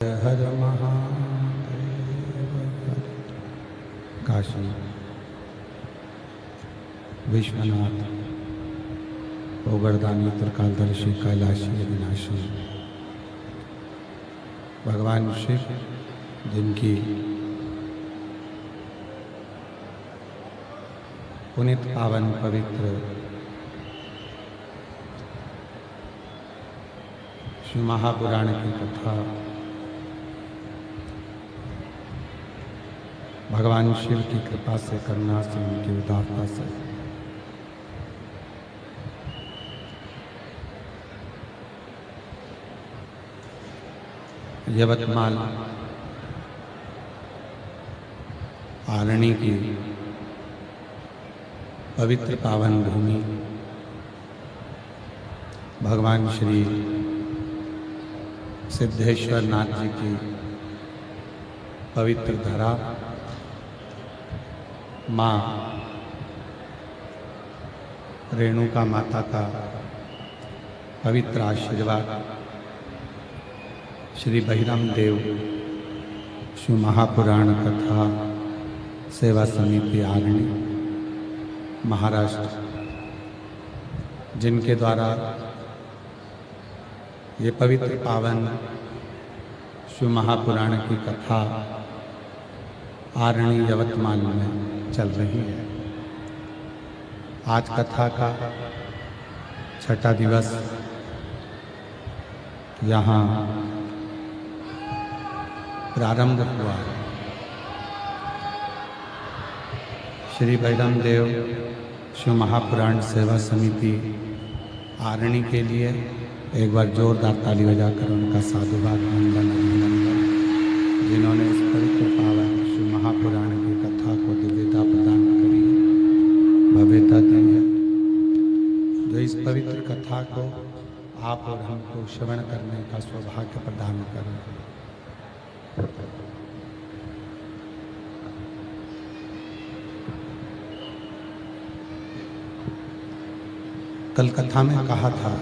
हर महादेव हर। काशी विश्वनाथ ओगरदानी त्रिकालदर्शी कैलाशी अविनाशी भगवान शिव, जिनकी पुनित पावन पवित्र श्री महापुराण की कथा भगवान शिव की कृपा से, करुणा से, उनकी उदारता से यवतमाल आरणी की पवित्र पावन भूमि भगवान श्री सिद्धेश्वर नाथ जी की पवित्र धरा, माँ रेणुका माता का पवित्र आशीर्वाद, श्री बहिराम देव शिव महापुराण कथा सेवा समिति आरणी महाराष्ट्र, जिनके द्वारा ये पवित्र पावन शिव महापुराण की कथा आरणी यवतमाल में चल रही है। आज कथा का छठा दिवस यहाँ प्रारंभ हुआ है। श्री बहिराम देव शिव महापुराण सेवा समिति आरणी के लिए एक बार जोरदार ताली बजाकर उनका साधुवाद, वंदन, अभिनंदन, जिन्होंने इस पवित्र पावन शिव महापुराण की कथा को दिव्यता प्रदान करी, भव्यता दी है। जो इस पवित्र कथा को आप और हमको श्रवण करने का सौभाग्य प्रदान करें। कल कथा में कहा था,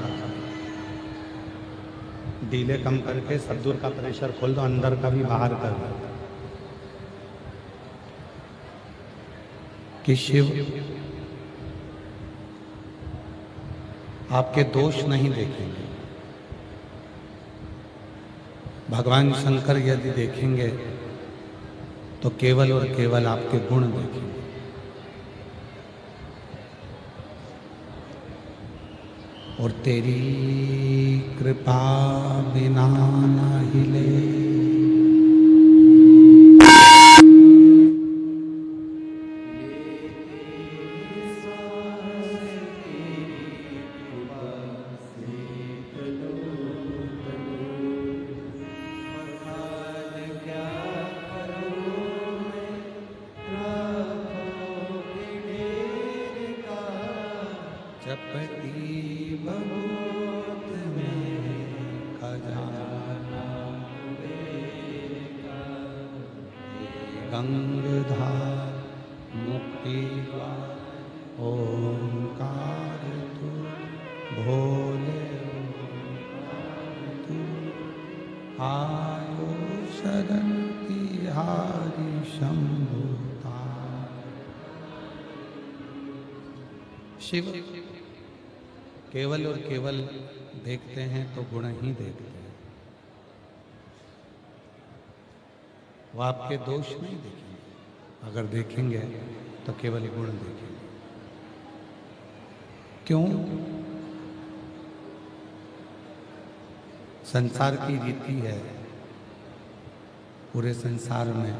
डीले कम करके सब दूर का प्रेशर खोल दो, अंदर का भी बाहर कर दो, कि शिव आपके दोष नहीं देखेंगे। भगवान शंकर यदि देखेंगे तो केवल और केवल आपके गुण देखेंगे। और तेरी कृपा बिना न हिले, चपटी बहुत में खजाना गंगधार मुक्ति ओंकार तू भोले तू आयो शरण तिहारी शंभुता। शिव केवल और केवल देखते हैं तो गुण ही देखते हैं, वो आपके दोष नहीं देखेंगे। अगर देखेंगे तो केवल गुण देखेंगे। क्यों? संसार की रीति है, पूरे संसार में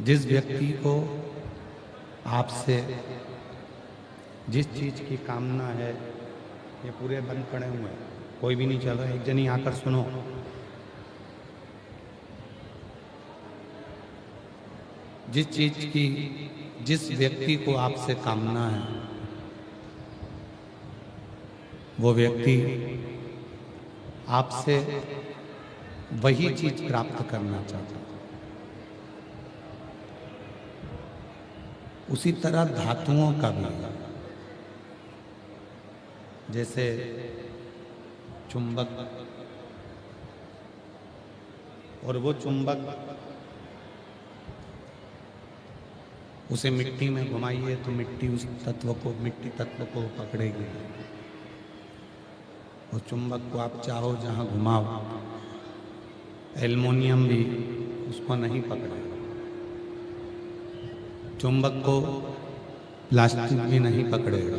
जिस व्यक्ति को आपसे जिस चीज की कामना है, ये पूरे बंद पड़े हुए हैं, कोई भी नहीं चल रहा। एक जनी आकर सुनो, जिस चीज की, जिस व्यक्ति को आपसे कामना है, वो व्यक्ति आपसे वही चीज प्राप्त करना चाहता है। उसी तरह धातुओं का भी, जैसे चुंबक, और वो चुंबक उसे मिट्टी में घुमाइए तो मिट्टी उस तत्व को, मिट्टी तत्व को पकड़ेगी। उस चुंबक को आप चाहो जहां घुमाओ, एल्युमिनियम भी उसको नहीं पकड़ेगा। चुंबक को प्लास्टिक भी नहीं पकड़ेगा।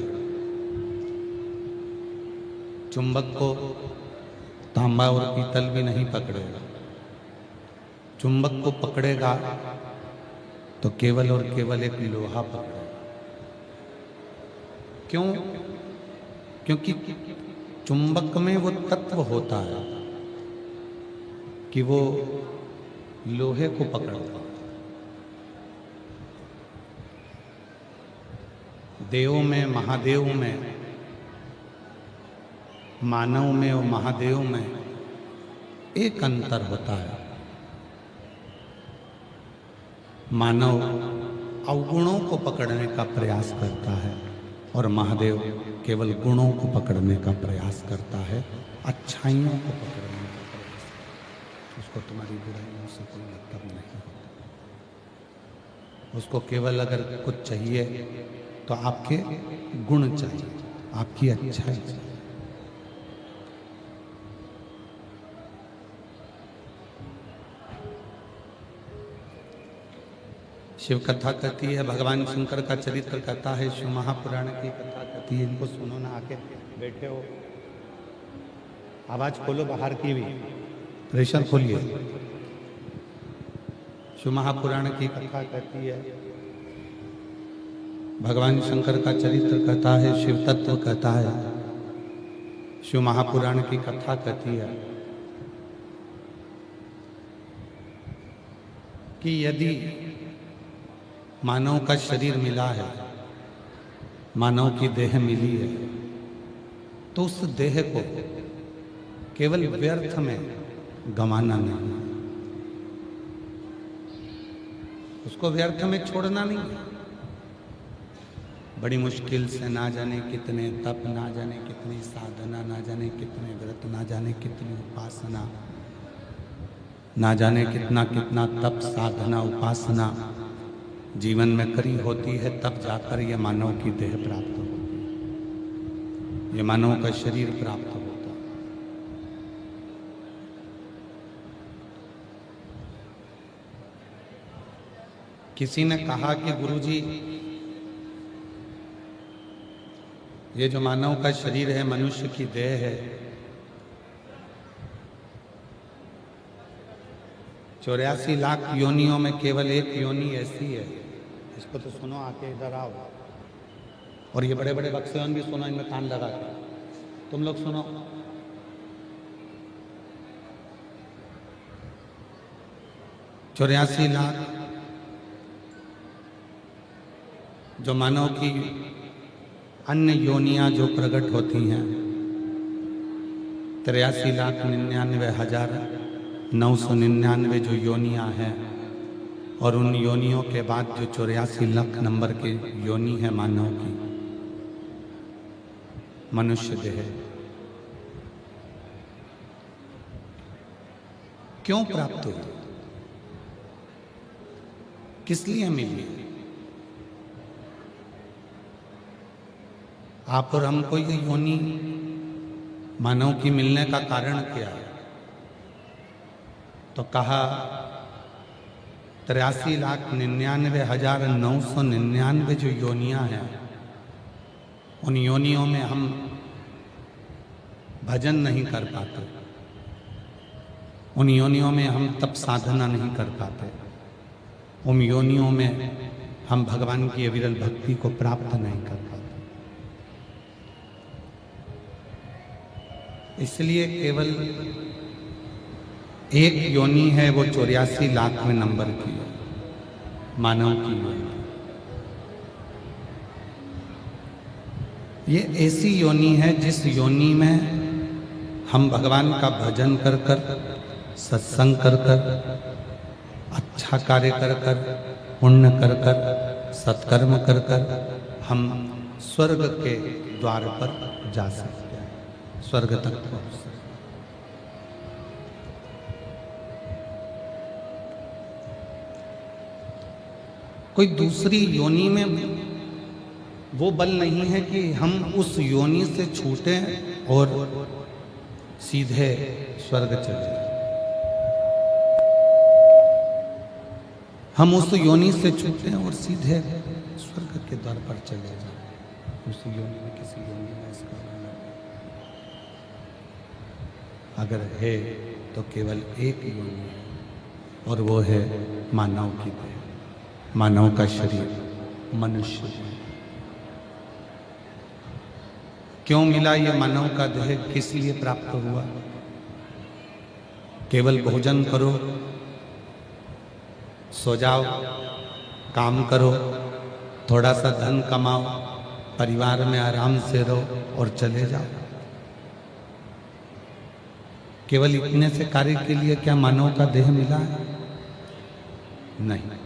चुंबक को तांबा और पीतल भी नहीं पकड़ेगा। चुंबक को पकड़ेगा तो केवल और केवल एक लोहा पकड़ेगा। क्यों? क्योंकि चुंबक में वो तत्व होता है कि वो लोहे को पकड़ता है। देवों में, महादेव में, मानव में और महादेव में एक अंतर होता है। मानव अवगुणों को पकड़ने का प्रयास करता है और महादेव केवल गुणों को पकड़ने का प्रयास करता है, अच्छाइयों को पकड़ने का प्रयास। उसको तुम्हारी बुराइयों से कोई मतलब नहीं होता। उसको केवल अगर कुछ चाहिए तो आपके गुण चाहिए, आपकी अच्छाई चाहिए। शिव कथा कहती है, भगवान शंकर का चरित्र कहता है, शिव महापुराण की कथा कहती है। इनको सुनो ना, आके बैठे हो, आवाज खोलो बाहर की भी, प्रेशर खोलिए। शिव महापुराण की कथा कहती है, भगवान शंकर का चरित्र कहता है, शिव तत्व कहता है, शिव महापुराण की कथा कहती है कि यदि मानव का शरीर मिला है, मानव की देह मिली है, तो उस देह को केवल व्यर्थ में गंवाना नहीं, उसको व्यर्थ में छोड़ना नहीं। बड़ी मुश्किल से ना जाने कितने तप, ना जाने कितनी साधना, ना जाने कितने व्रत, ना जाने कितनी उपासना, ना जाने कितना कितना तप, साधना, उपासना जीवन में करी होती है, तब जाकर ये मानव की देह प्राप्त होती है, ये मानव का शरीर प्राप्त होता है। किसी ने कहा कि गुरुजी, ये जो मानव का शरीर है, मनुष्य की देह है, 84 लाख योनियों में केवल एक योनि ऐसी है। इसको तो सुनो, आके इधर आओ, और ये बड़े बड़े बक्सेवन भी सुनो, इनमें कान लगा के तुम लोग सुनो। चौरासी लाख जो मानव की अन्य योनियां जो प्रकट होती हैं, 83,99,999 जो योनियां हैं, और उन योनियों के बाद जो 84 लाख नंबर की योनि है मानव की, मनुष्य देह क्यों प्राप्त हुई, किस लिए मिली? आप और हमको ये योनि मानव की मिलने का कारण क्या है? तो कहा 83,99,999 जो योनियां हैं, उन योनियों में हम भजन नहीं कर पाते, उन योनियों में हम तप साधना नहीं कर पाते, उन योनियों में हम भगवान की अविरल भक्ति को प्राप्त नहीं कर पाते। इसलिए केवल एक योनि है, वो 84 लाखवें नंबर की है, मानव की योनि। ये ऐसी योनि है जिस योनि में हम भगवान का भजन कर कर, सत्संग कर कर, अच्छा कार्य कर कर, पुण्य कर कर, सत्कर्म कर कर हम स्वर्ग के द्वार पर जा सकते हैं, स्वर्ग तक पहुंच सकते हैं। कोई दूसरी योनि में वो बल नहीं है कि हम उस योनि से छूटें और सीधे स्वर्ग चले जाएं। हम उस योनि से छूटें और सीधे स्वर्ग के द्वार पर चले जाएं। उस योनि में किसी योनि में इसका वर्णन अगर है तो केवल एक योनि है और वो है मानव की देह, मानव का शरीर, मनुष्य। क्यों मिला ये मानव का देह, किस लिए प्राप्त हुआ? केवल भोजन करो, सो जाओ, काम करो, थोड़ा सा धन कमाओ, परिवार में आराम से रहो और चले जाओ। केवल इतने से कार्य के लिए क्या मानव का देह मिला है? नहीं।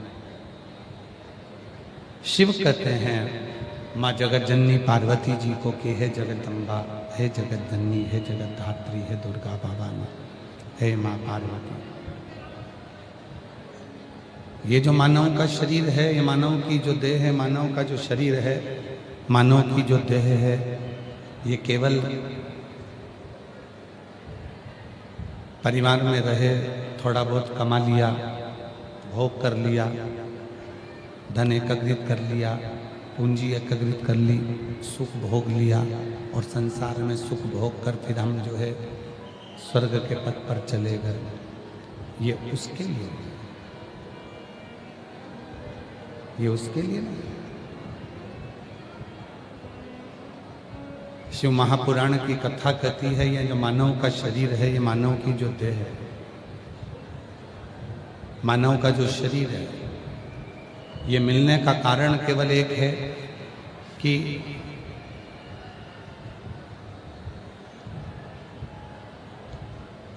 शिव कहते हैं माँ जगत जननी पार्वती जी को कि हे जगदम्बा, हे जगत जननी, हे जगत धात्री, हे दुर्गा भवानी, हे माँ पार्वती। ये जो मानव का शरीर है, ये मानव की जो देह है, मानव का जो शरीर है, मानव की जो देह है, ये केवल परिवार में रहे, थोड़ा बहुत कमा लिया, भोग कर लिया, धन एकत्रित कर लिया, पूंजी एकत्रित कर ली, सुख भोग लिया और संसार में सुख भोग कर फिर हम जो है स्वर्ग के पथ पर चले गए, ये उसके लिए नहीं, ये उसके लिए नहीं। शिव महापुराण की कथा कहती है ये जो मानव का शरीर है, ये मानव की जो देह है, मानव का जो शरीर है, ये मिलने का कारण केवल एक है कि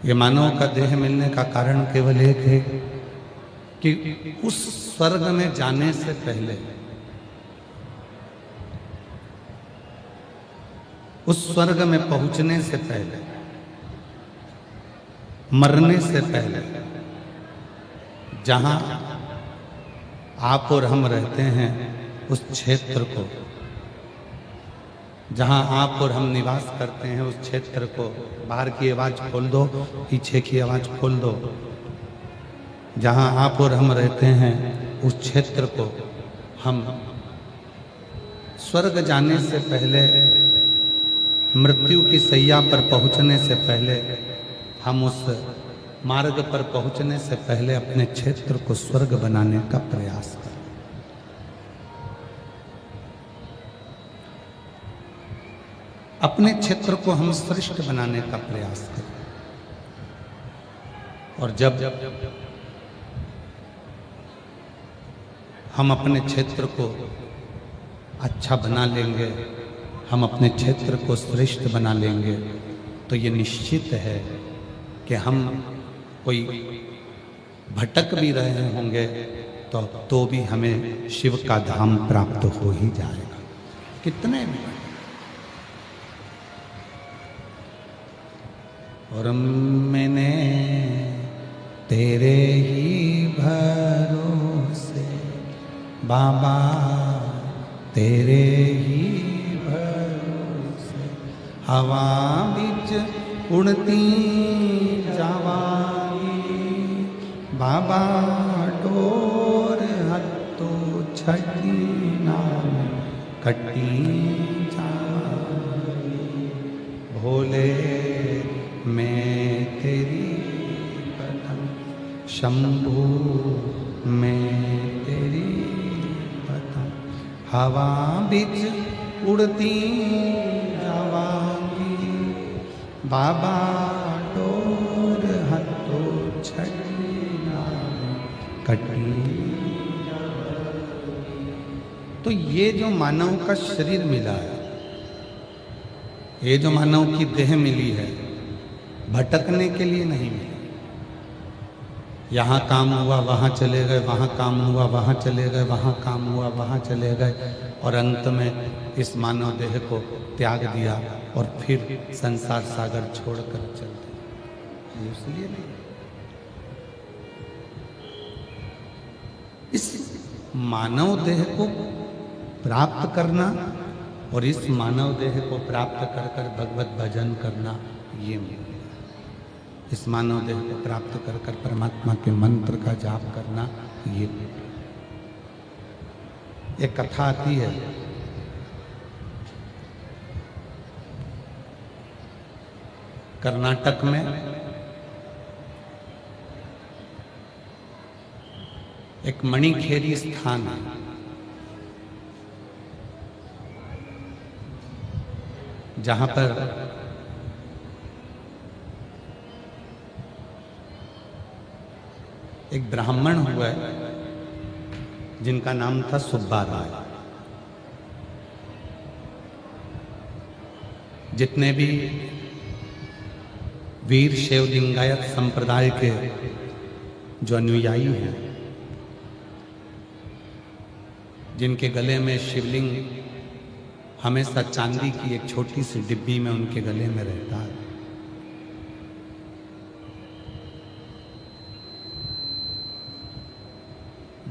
ये मानव का देह मिलने का कारण केवल एक है कि उस स्वर्ग में जाने से पहले, उस स्वर्ग में पहुंचने से पहले, मरने से पहले, जहां आप और हम रहते हैं उस क्षेत्र को, जहां आप और हम निवास करते हैं उस क्षेत्र को, बाहर की आवाज खोल दो, पीछे की आवाज खोल दो, जहां आप और हम रहते हैं उस क्षेत्र को हम स्वर्ग जाने से पहले, मृत्यु की सैया पर पहुंचने से पहले, हम उस मार्ग पर पहुंचने से पहले अपने क्षेत्र को स्वर्ग बनाने का प्रयास करें। अपने क्षेत्र को हम श्रेष्ठ बनाने का प्रयास करें। और जब हम अपने क्षेत्र को अच्छा बना लेंगे, हम अपने क्षेत्र को श्रेष्ठ बना लेंगे, तो ये निश्चित है कि हम कोई भटक भी रहे होंगे तो भी हमें शिव का धाम प्राप्त हो ही जाएगा, कितने भी। और मैंने तेरे ही भरोसे बाबा, तेरे ही भरोसे हवा बिच उड़ती जावांगी, बाबा डोर हत्तो छठी नाम कटी जावांगी, भोले मैं तेरी पदम, शंभू मैं तेरी पदम, हवा बिच उड़ती जावांगी, बाबा डोर हत्तो छठी नाम कटी। तो ये जो मानव का शरीर मिला है, ये जो मानव की देह मिली है, भटकने के लिए नहीं मिली। यहाँ काम हुआ वहाँ चले गए, वहाँ काम हुआ वहाँ चले गए, वहाँ काम हुआ वहाँ चले गए, और अंत में इस मानव देह को त्याग दिया और फिर संसार सागर छोड़कर चल दिया। इसलिए नहीं, इस मानव देह को प्राप्त करना और इस मानव देह को प्राप्त कर कर भगवत भजन करना, ये इस मानव देह को प्राप्त कर कर परमात्मा के मंत्र का जाप करना, ये एक कथा आती है। कर्नाटक में एक मणिखेरी स्थान है, जहां पर एक ब्राह्मण हुआ जिनका नाम था सुब्बा राय। जितने भी वीर शैव लिंगायत संप्रदाय के जो अनुयायी हैं, जिनके गले में शिवलिंग हमेशा चांदी की एक छोटी सी डिब्बी में उनके गले में रहता है,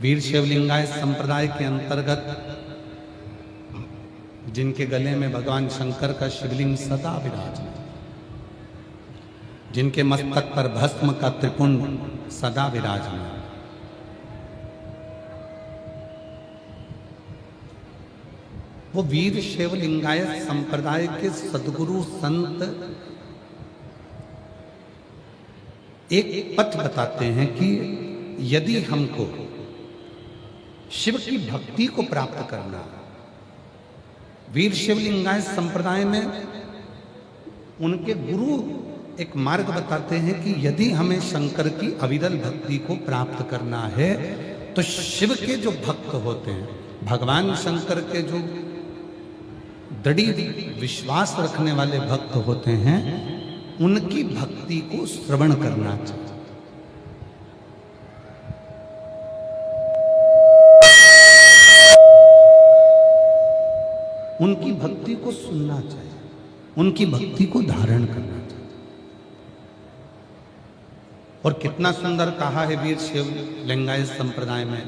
वीर शैव लिंगायत संप्रदाय के अंतर्गत जिनके गले में भगवान शंकर का शिवलिंग सदा विराजमान, जिनके मस्तक पर भस्म का त्रिपुंड सदा विराजमान, वो वीर शैव लिंगायत संप्रदाय के सद्गुरु संत एक पथ बताते हैं कि यदि हमको शिव की भक्ति को प्राप्त करना, वीर शैव लिंगायत संप्रदाय में उनके गुरु एक मार्ग बताते हैं कि यदि हमें शंकर की अविरल भक्ति को प्राप्त करना है तो शिव के जो भक्त होते हैं, भगवान शंकर के जो दृढ़ विश्वास रखने वाले भक्त होते हैं, उनकी भक्ति को श्रवण करना चाहिए। उनकी भक्ति को सुनना चाहिए, उनकी भक्ति को धारण करना चाहिए। और कितना सुंदर कहा है वीर शैव लिंगायत संप्रदाय में।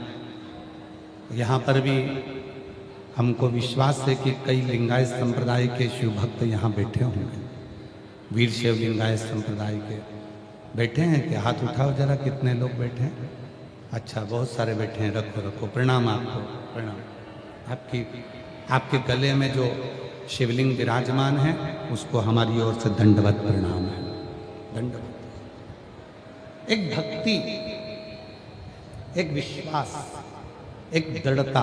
यहाँ पर भी हमको विश्वास है कि कई लिंगायत संप्रदाय के शिव भक्त यहाँ बैठे होंगे, वीर शैव लिंगायत संप्रदाय के बैठे हैं। क्या हाथ उठाओ जरा, कितने लोग बैठे हैं? अच्छा, बहुत सारे बैठे हैं। रखो रखो, प्रणाम आपको, प्रणाम। आपके गले में जो शिवलिंग विराजमान है उसको हमारी ओर से दंडवत प्रणाम है, दंडवत। एक भक्ति, एक विश्वास, एक दृढ़ता,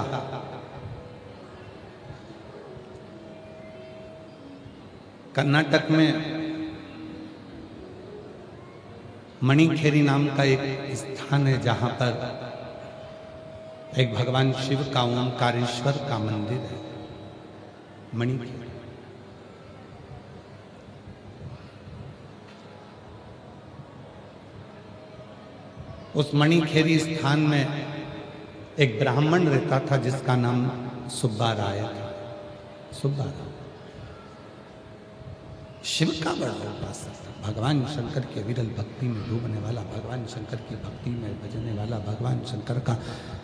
कर्नाटक में मणिखेरी नाम का एक स्थान है जहां पर एक भगवान शिव का ओंकारेश्वर का मंदिर है, मणिखेरी। उस मणिखेरी स्थान में एक ब्राह्मण रहता था जिसका नाम सुब्बा राय था। सुब्बा राय शिव का बड़ा उपासक था, भगवान शंकर की विरल भक्ति में डूबने वाला, भगवान शंकर की भक्ति में बजने वाला, भगवान शंकर का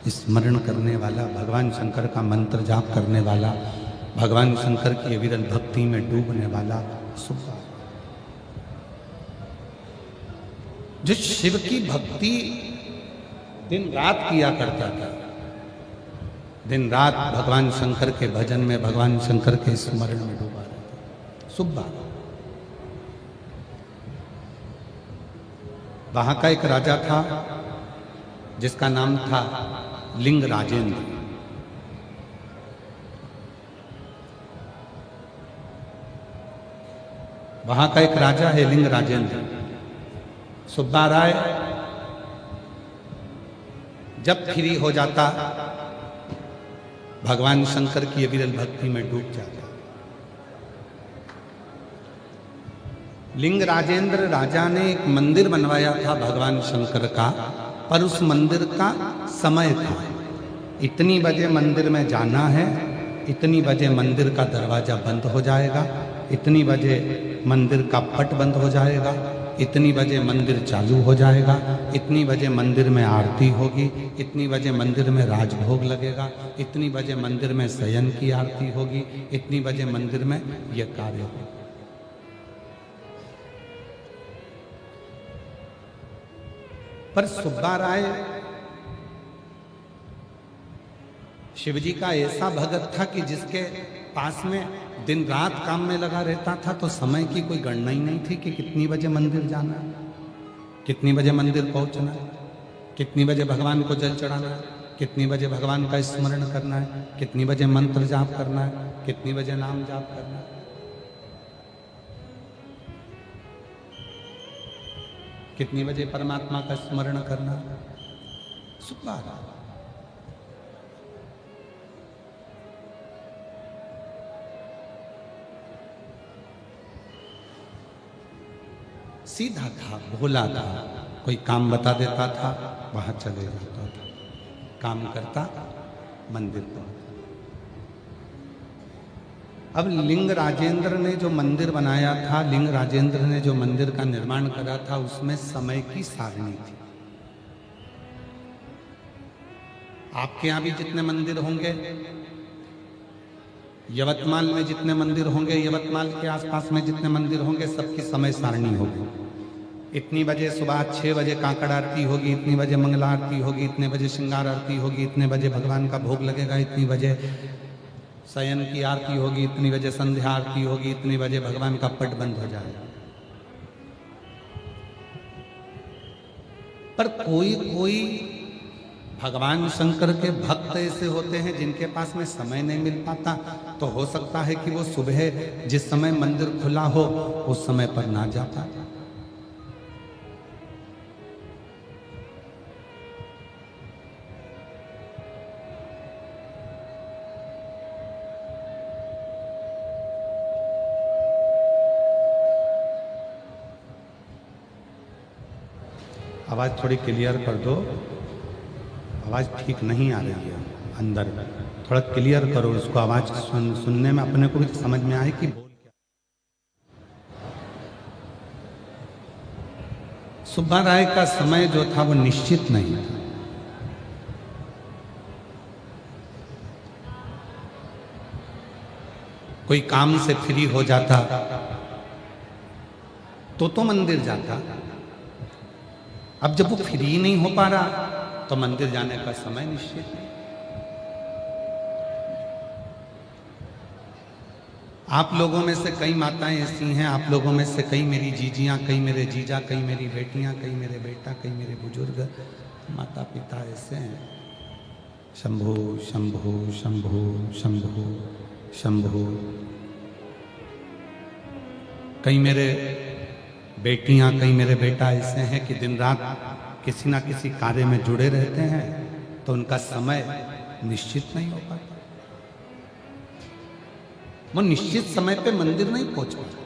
स्मरण करने वाला, भगवान शंकर का मंत्र जाप करने वाला, भगवान शंकर की विरल भक्ति में डूबने वाला सुब्बा, जो शिव की भक्ति दिन रात किया करता था, दिन रात भगवान शंकर के भजन में, भगवान शंकर के स्मरण में डूबा रहता सुब्बा। वहां का एक राजा था जिसका नाम था लिंग राजेंद्र। वहां का एक राजा है लिंग राजेंद्र। सुब्बा राय जब फ्री हो जाता भगवान शंकर की विरल भक्ति में डूब जाता। लिंग राजेंद्र राजा ने एक मंदिर बनवाया था भगवान शंकर का, पर उस मंदिर का समय था, इतनी बजे मंदिर में जाना है, इतनी बजे मंदिर का दरवाजा बंद हो जाएगा, इतनी बजे मंदिर का पट बंद हो जाएगा, इतनी बजे मंदिर चालू हो जाएगा, इतनी बजे मंदिर में आरती होगी, इतनी बजे मंदिर में राजभोग लगेगा, इतनी बजे मंदिर में शयन की आरती होगी, इतनी बजे मंदिर में यह कार्य होगा। पर सुब्बा राय शिवजी का ऐसा भगत था कि जिसके पास में दिन रात काम में लगा रहता था, तो समय की कोई गणना ही नहीं थी कि कितनी बजे मंदिर जाना है, कितनी बजे मंदिर पहुंचना है, कितनी बजे भगवान को जल चढ़ाना है, कितनी बजे भगवान का स्मरण करना है, कितनी बजे मंत्र जाप करना है, कितनी बजे नाम जाप करना है, कितनी बजे परमात्मा का स्मरण करना है। सुब्बा राय सीधा था, भोला था, कोई काम बता देता था, वहां चले जाता था, काम करता, मंदिर पहुंचा। अब लिंग राजेंद्र ने जो मंदिर बनाया था, लिंग राजेंद्र ने जो मंदिर का निर्माण करा था, उसमें समय की सारणी थी। आपके यहां भी जितने मंदिर होंगे, यवतमाल में जितने मंदिर होंगे, यवतमाल के आसपास में जितने मंदिर होंगे, सबकी समय सारणी होगी। इतनी बजे सुबह 6 बजे काकड़ आरती होगी, इतनी बजे मंगला आरती होगी, इतने बजे श्रृंगार आरती होगी, इतने बजे भगवान का भोग लगेगा, इतनी बजे शयन की आरती होगी, इतनी बजे संध्या आरती होगी, इतनी बजे भगवान का पट बंद हो जाएगा। पर कोई कोई भगवान शंकर के भक्त ऐसे होते हैं जिनके पास में समय नहीं मिल पाता, तो हो सकता है कि वो सुबह जिस समय मंदिर खुला हो उस समय पर ना जा पाता। आवाज थोड़ी क्लियर कर दो, आवाज ठीक नहीं आ रही है अंदर, थोड़ा क्लियर करो इसको, आवाज सुनने में अपने को भी समझ में आए कि बोल क्या। सुब्बा राय का समय जो था वो निश्चित नहीं था। कोई काम से फ्री हो जाता तो मंदिर जाता। अब जब वो फ्री नहीं हो पा रहा तो मंदिर जाने का समय निश्चित नहीं। आप लोगों में से कई माताएं ऐसी हैं, आप लोगों में से कई मेरी जीजियां, कई मेरे जीजा, कई मेरी बेटियां, कई मेरे बेटा, कई मेरे बुजुर्ग माता पिता ऐसे हैं। शंभो शंभो शंभो शंभो शंभो। कई मेरे बेटियां, कई मेरे बेटा ऐसे हैं कि दिन रात किसी ना किसी कार्य में जुड़े रहते हैं, तो उनका समय निश्चित नहीं हो पाता। वो निश्चित समय पे मंदिर नहीं पहुंच पाते,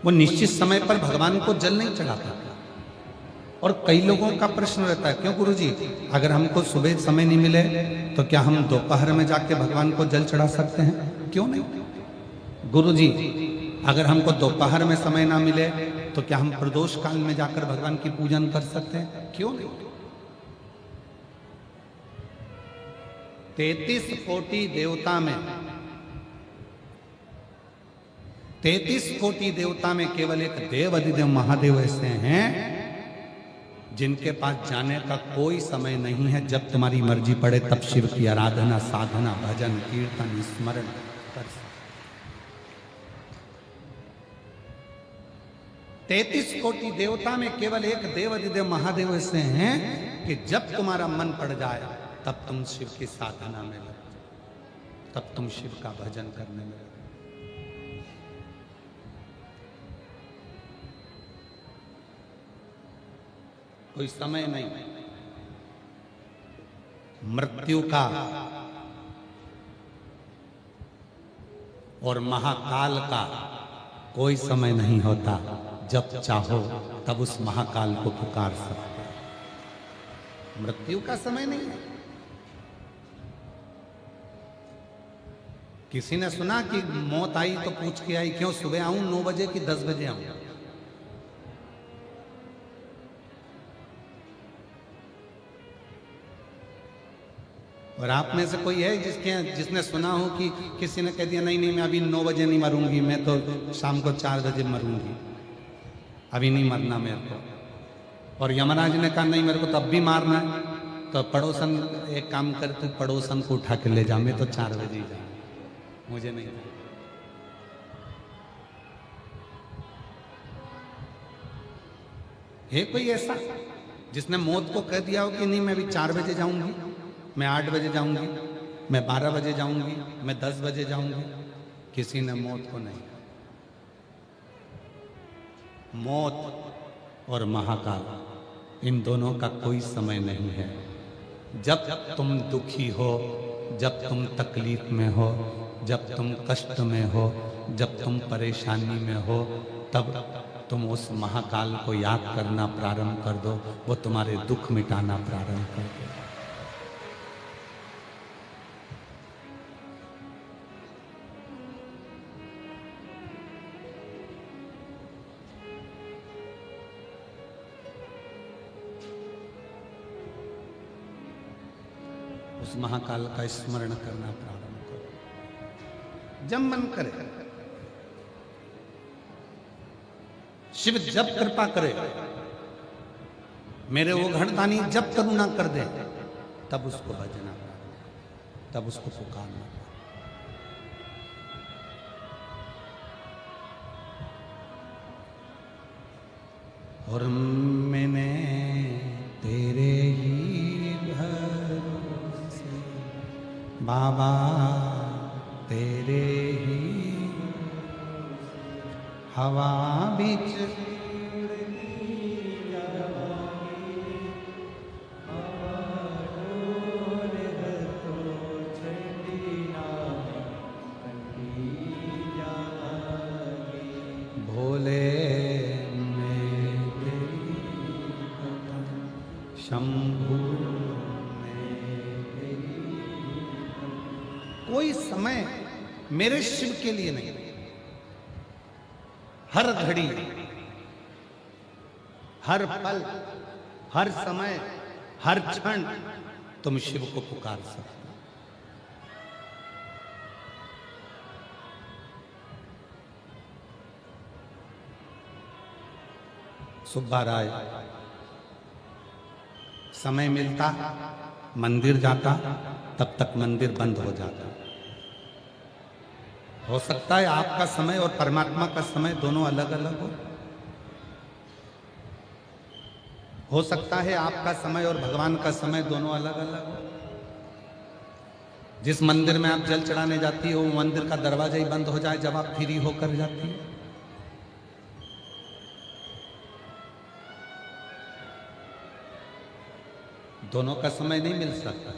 वो निश्चित समय पर भगवान को जल नहीं चढ़ा पाते। और कई लोगों का प्रश्न रहता है, क्यों गुरुजी, अगर हमको सुबह समय नहीं मिले तो क्या हम दोपहर में जाके भगवान को जल चढ़ा सकते हैं? क्यों नहीं गुरुजी, अगर हमको दोपहर में समय ना मिले तो क्या हम प्रदोष काल में जाकर भगवान की पूजन कर सकते हैं? क्यों नहीं। 33 कोटि देवता में 33 कोटि देवता में केवल एक देव अधिदेव महादेव ऐसे हैं जिनके पास जाने का कोई समय नहीं है। जब तुम्हारी मर्जी पड़े तब शिव की आराधना, साधना, भजन, कीर्तन, स्मरण कर सकते। 33 कोटि देवता में केवल एक देव अधिदेव महादेव ऐसे हैं कि जब तुम्हारा मन पड़ जाए तब तुम शिव की साधना में लग, तब तुम शिव का भजन करने में लग। कोई समय नहीं, मृत्यु का और महाकाल का कोई समय नहीं होता। जब चाहो तब उस महाकाल को पुकार सकते हो। मृत्यु का समय नहीं है। किसी ने सुना कि मौत आई तो पूछ के आई क्यों सुबह आऊं 9 बजे कि 10 बजे आऊं? और आप में से कोई है जिसने सुना हो कि किसी ने कह दिया नहीं नहीं मैं अभी 9 बजे नहीं मरूंगी, मैं तो शाम को 4 बजे मरूंगी, अभी नहीं मरना मेरे को। और यमराज ने कहा नहीं मेरे को तो अब भी मारना है, तो पड़ोसन एक काम कर तू पड़ोसन को उठा के ले जा, मैं तो 4 बजे ही जा, मुझे नहीं। है कोई ऐसा जिसने मौत को कह दिया हो कि नहीं मैं अभी 4 बजे जाऊंगी, मैं 8 बजे जाऊंगी, मैं 12 बजे जाऊंगी, मैं 10 बजे जाऊंगी? किसी ने मौत को नहीं। मौत और महाकाल इन दोनों का कोई समय नहीं है। जब तुम दुखी हो, जब तुम तकलीफ में हो, जब तुम कष्ट में हो, जब तुम परेशानी में हो, तब तुम उस महाकाल को याद करना प्रारंभ कर दो, वो तुम्हारे दुख मिटाना प्रारंभ कर दो। उस महाकाल का स्मरण करना प्रारंभ करो जब मन करे। शिव जब कृपा करे, मेरे वो घड़तानी जब करुणा कर दे, तब उसको भजना, तब उसको पुकारना। और मैंने तेरे ही बाबा तेरे ही हवा बीच भोले में शंभू कोई समय मेरे शिव के लिए नहीं। हर घड़ी, हर पल, हर समय, हर क्षण तुम शिव को पुकार सकते हो। सुब्बा राय समय मिलता मंदिर जाता, तब तक मंदिर बंद हो जाता। हो सकता है आपका समय और परमात्मा का समय दोनों अलग अलग हो सकता है आपका समय और भगवान का समय दोनों अलग अलग हो। जिस मंदिर में आप जल चढ़ाने जाती हो वो मंदिर का दरवाजा ही बंद हो जाए जब आप फ्री होकर जाती हो। दोनों का समय नहीं मिल सकता।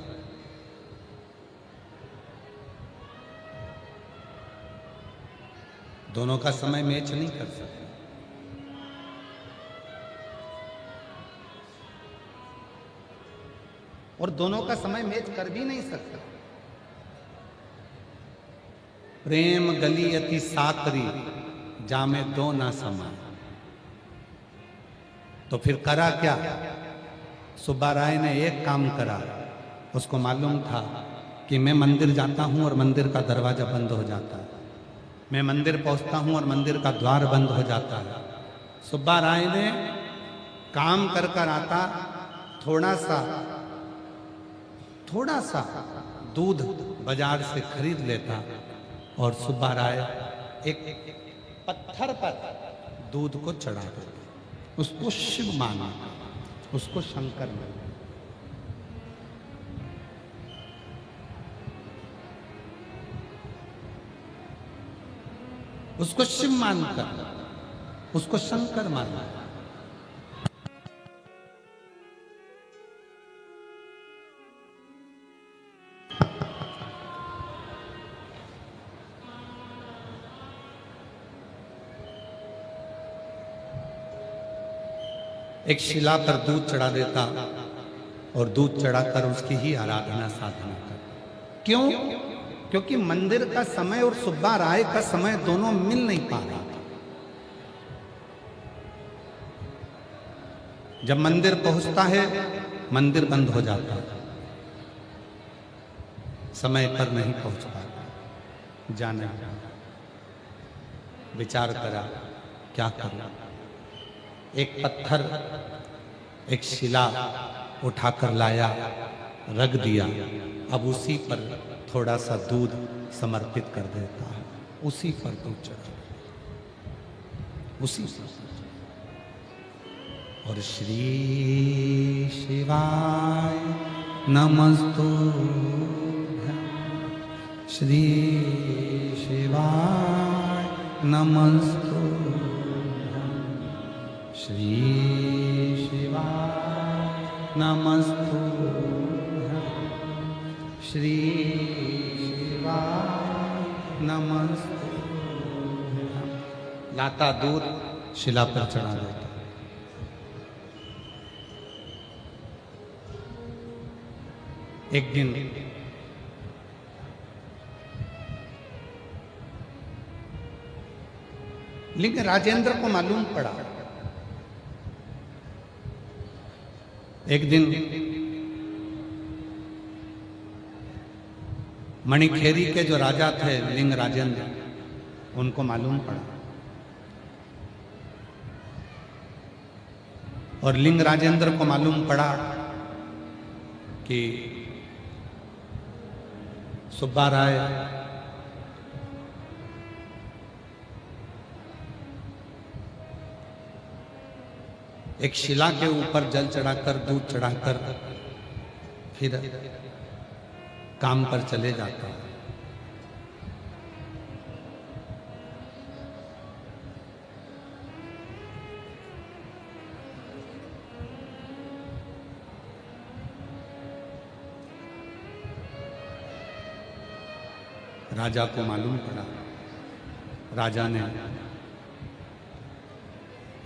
दोनों का समय मैच नहीं कर सकते। और दोनों का समय मैच कर भी नहीं सकता। प्रेम गली अति साकरी जामे दो ना समा। तो फिर करा क्या? सुब्बा राय ने एक काम करा। उसको मालूम था कि मैं मंदिर जाता हूं और मंदिर का दरवाजा बंद हो जाता है, मैं मंदिर पहुंचता हूं और मंदिर का द्वार बंद हो जाता है। सुब्बा राय ने काम कर कर आता, थोड़ा सा दूध बाजार से खरीद लेता और सुब्बा राय एक पत्थर पर दूध को चढ़ा देता। उसको शिव माना, उसको शंकर माना। उसको शिव मानकर, उसको शंकर माना। एक शिला पर दूध चढ़ा देता और दूध चढ़ाकर उसकी ही आराधना साधना कर। क्यों? क्योंकि मंदिर का समय और सुब्बा राय का समय दोनों मिल नहीं पा रहा। जब मंदिर पहुंचता है मंदिर बंद हो जाता है, समय पर नहीं पहुंच पाता। जाने विचार करा क्या करूं। एक पत्थर, एक शिला उठाकर लाया, रख दिया। अब उसी पर थोड़ा सा दूध समर्पित कर देता है, उसी पर दूध चढ़ा, उसी पर। और श्री शिवाय नमस्तुभ्यं, श्री शिवाय नमस्तुभ्यं, श्री शिवाय नमस्तुभ्यं, श्री शिवाय नमस्तुभ्यं। लाता दूध शिला पर चढ़ा देता। एक दिन लिंग राजेंद्र को मालूम पड़ा, एक दिन मणिखेरी के जो राजा थे लिंग राजेंद्र, उनको मालूम पड़ा और लिंग राजेंद्र को मालूम पड़ा कि सुब्बा राय एक शिला के ऊपर जल चढ़ाकर दूध चढ़ाकर फिर काम पर चले जाता है। राजा को मालूम पड़ा, राजा ने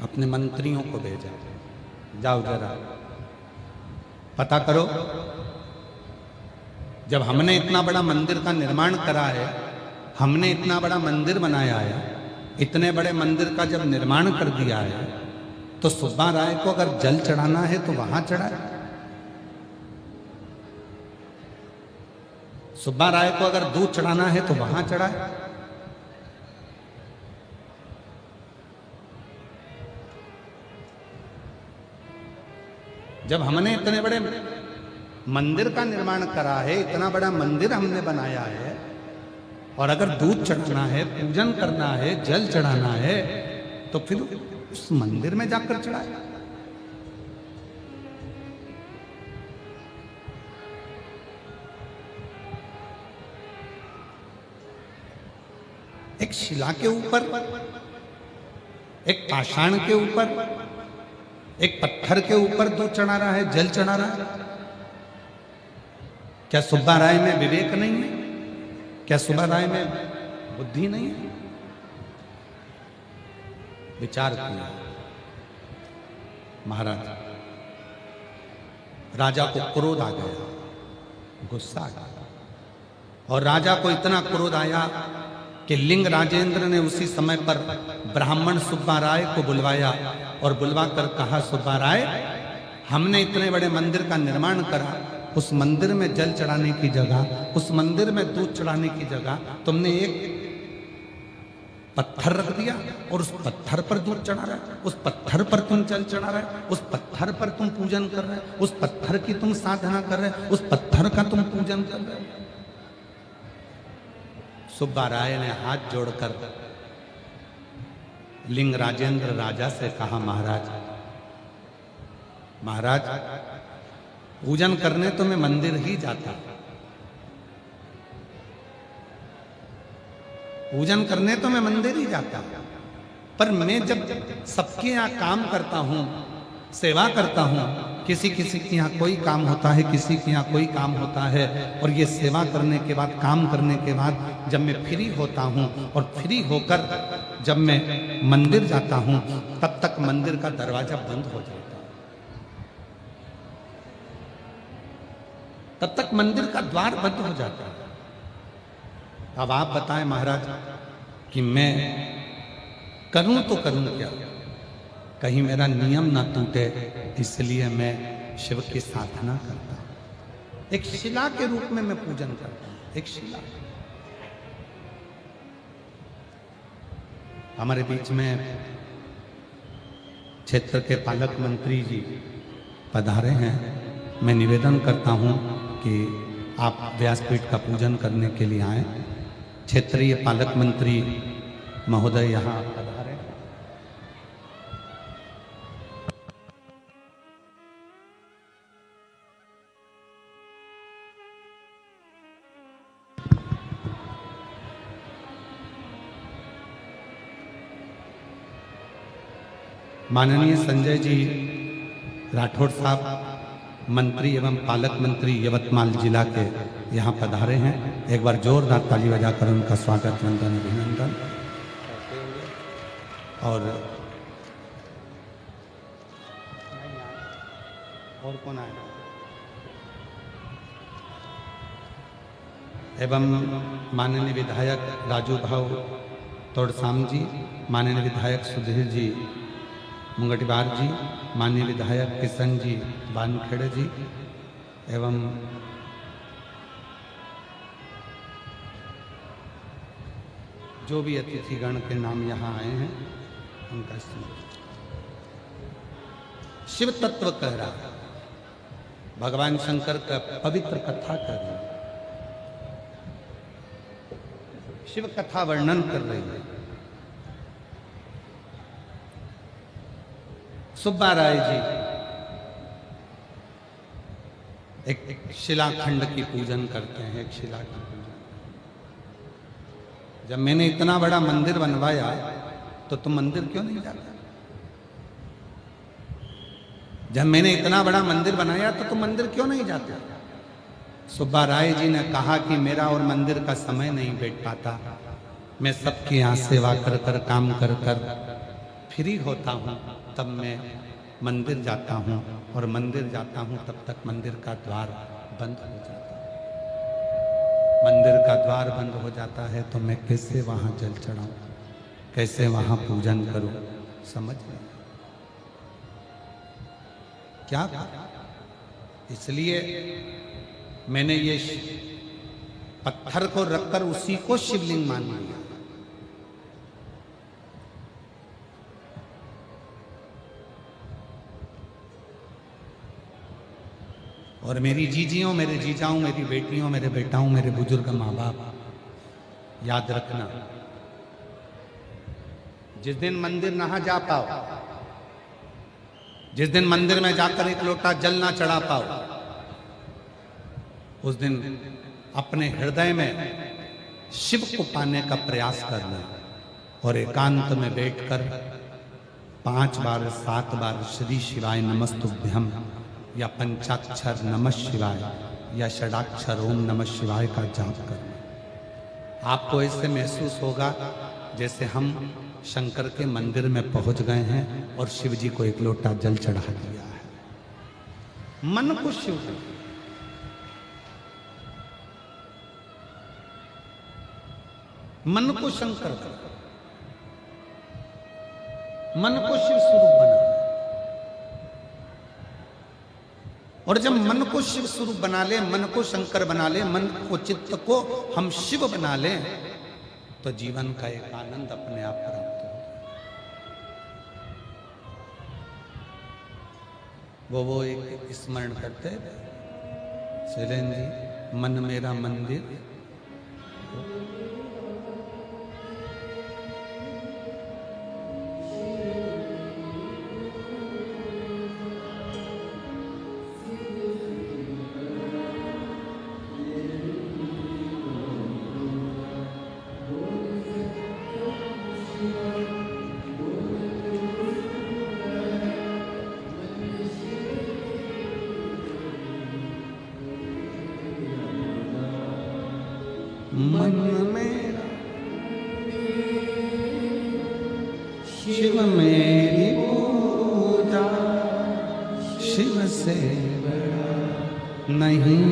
अपने मंत्रियों को भेजा, जाओ जरा पता करो, जब हमने इतना बड़ा मंदिर का निर्माण करा है, हमने इतना बड़ा मंदिर बनाया है, इतने बड़े मंदिर का जब निर्माण कर दिया है, तो सुब्बा राय को अगर जल चढ़ाना है तो वहां चढ़ाए। सुब्बा राय को अगर दूध चढ़ाना है तो वहां चढ़ाए। जब हमने इतने बड़े मंदिर का निर्माण करा है, इतना बड़ा मंदिर हमने बनाया है, और अगर दूध चढ़ाना है, पूजन करना है, जल चढ़ाना है, तो फिर उस मंदिर में जाकर चढ़ाए। एक शिला के ऊपर, एक पाषाण के ऊपर, एक पत्थर के ऊपर दूध चढ़ा रहा है, जल चढ़ा रहा है। क्या सुब्बा राय में विवेक नहीं है? क्या सुब्बा राय में बुद्धि नहीं है? विचार किया महाराज। राजा को क्रोध आ गया, गुस्सा आ गया, और राजा को इतना क्रोध आया कि लिंग राजेंद्र ने उसी समय पर ब्राह्मण सुब्बा राय को बुलवाया और बुलवाकर कहा, सुब्बा राय, हमने इतने बड़े मंदिर का निर्माण करा, उस मंदिर में जल चढ़ाने की जगह, उस मंदिर में दूध चढ़ाने की जगह तुमने एक पत्थर रख दिया और उस पत्थर पर दूध चढ़ा रहा है, उस पत्थर पर तुम जल चढ़ा रहे, उस पत्थर पर तुम पूजन कर रहे, उस पत्थर की तुम साधना कर रहे, उस पत्थर का तुम पूजन कर रहे। सुब्बा राय ने हाथ जोड़कर लिंग राजेंद्र राजा से कहा, महाराज, महाराज, पूजन करने तो मैं मंदिर ही जाता, पूजन करने तो मैं मंदिर ही जाता, पर मैं जब सबके यहाँ काम करता हूँ, सेवा करता हूँ, किसी किसी के यहाँ कोई काम होता है, किसी के यहाँ कोई काम होता है, और ये सेवा करने के बाद, काम करने के बाद जब मैं फ्री होता हूँ और फ्री होकर जब मैं मंदिर जाता हूँ, तब तक मंदिर का दरवाजा बंद हो जाता है, तब तक मंदिर का द्वार बंद हो जाता है। अब आप बताएं महाराज कि मैं करूं तो करूं क्या, कहीं मेरा नियम ना टूटे, इसलिए मैं शिव की साधना करता हूं। एक शिला के रूप में मैं पूजन करता हूं, एक शिला। हमारे बीच में क्षेत्र के पालक मंत्री जी पधारे हैं। मैं निवेदन करता हूं कि आप व्यासपीठ का पूजन करने के लिए आए। क्षेत्रीय पालक मंत्री महोदय यहाँ पधारे। माननीय संजय जी राठौड़ साहब मंत्री एवं पालक मंत्री यवतमाल जिला के यहाँ पधारे हैं। एक बार जोरदार ताली बजाकर उनका स्वागत वंदन अभिनंदन। और कौन आया? एवं माननीय विधायक राजू भाव तोड़साम जी, माननीय विधायक सुधीर जी मुंगटीवार जी, माननीय विधायक किशन जी बानखेड़े जी, एवं जो भी अतिथिगण के नाम यहाँ आए हैं उनका शिव तत्व कह रहा है, भगवान शंकर का पवित्र कथा कर रही है, शिव कथा वर्णन कर रही है। सुब्बा राय जी एक शिलाखंड की पूजन करते हैं, एक शिला की पूजन। जब मैंने इतना बड़ा मंदिर बनवाया तो तुम मंदिर क्यों नहीं जाते? जब मैंने इतना बड़ा मंदिर बनाया तो तुम मंदिर क्यों नहीं जाते? सुब्बा राय जी ने कहा कि मेरा और मंदिर का समय नहीं बैठ पाता, मैं सबके यहाँ सेवा कर कर काम कर कर फ्री होता हूँ, तब मैं मंदिर जाता हूँ, और मंदिर जाता हूँ तब तक मंदिर का द्वार बंद हो जाता है। मंदिर का द्वार बंद हो जाता है तो मैं कैसे वहाँ जल चढ़ाऊँ, कैसे वहाँ पूजन करूँ? समझ नहीं क्या कहा? इसलिए मैंने ये पत्थर को रखकर उसी को शिवलिंग मान लिया। और मेरी जीजियों, मेरे जीजाओं, मेरी बेटियों, मेरे बेटाओं, मेरे बुजुर्ग माँ बाप, याद रखना, जिस दिन मंदिर ना जा पाओ, जिस दिन मंदिर में जाकर एक लोटा जल ना चढ़ा पाओ, उस दिन अपने हृदय में शिव को पाने का प्रयास करना और एकांत में बैठकर 5 बार 7 बार श्री शिवाय नमस्तुभ्यम या पंचाक्षर नमः शिवाय या षडाक्षर ओम नमः शिवाय का जाप करना। आपको ऐसे महसूस होगा जैसे हम शंकर के मंदिर में पहुंच गए हैं और शिव जी को एक लोटा जल चढ़ा दिया है। मन को शिव को, मन को शंकर का, मन को शिव स्वरूप बना। और जब मन को शिव स्वरूप बना ले, मन को शंकर बना ले, मन को चित्त को हम शिव बना ले, तो जीवन का एक आनंद अपने आप प्राप्त हो। वो एक स्मरण करते शैलेन जी, मन मेरा मंदिर, मन मेरा शिव मेरी पूजा, शिव से नहीं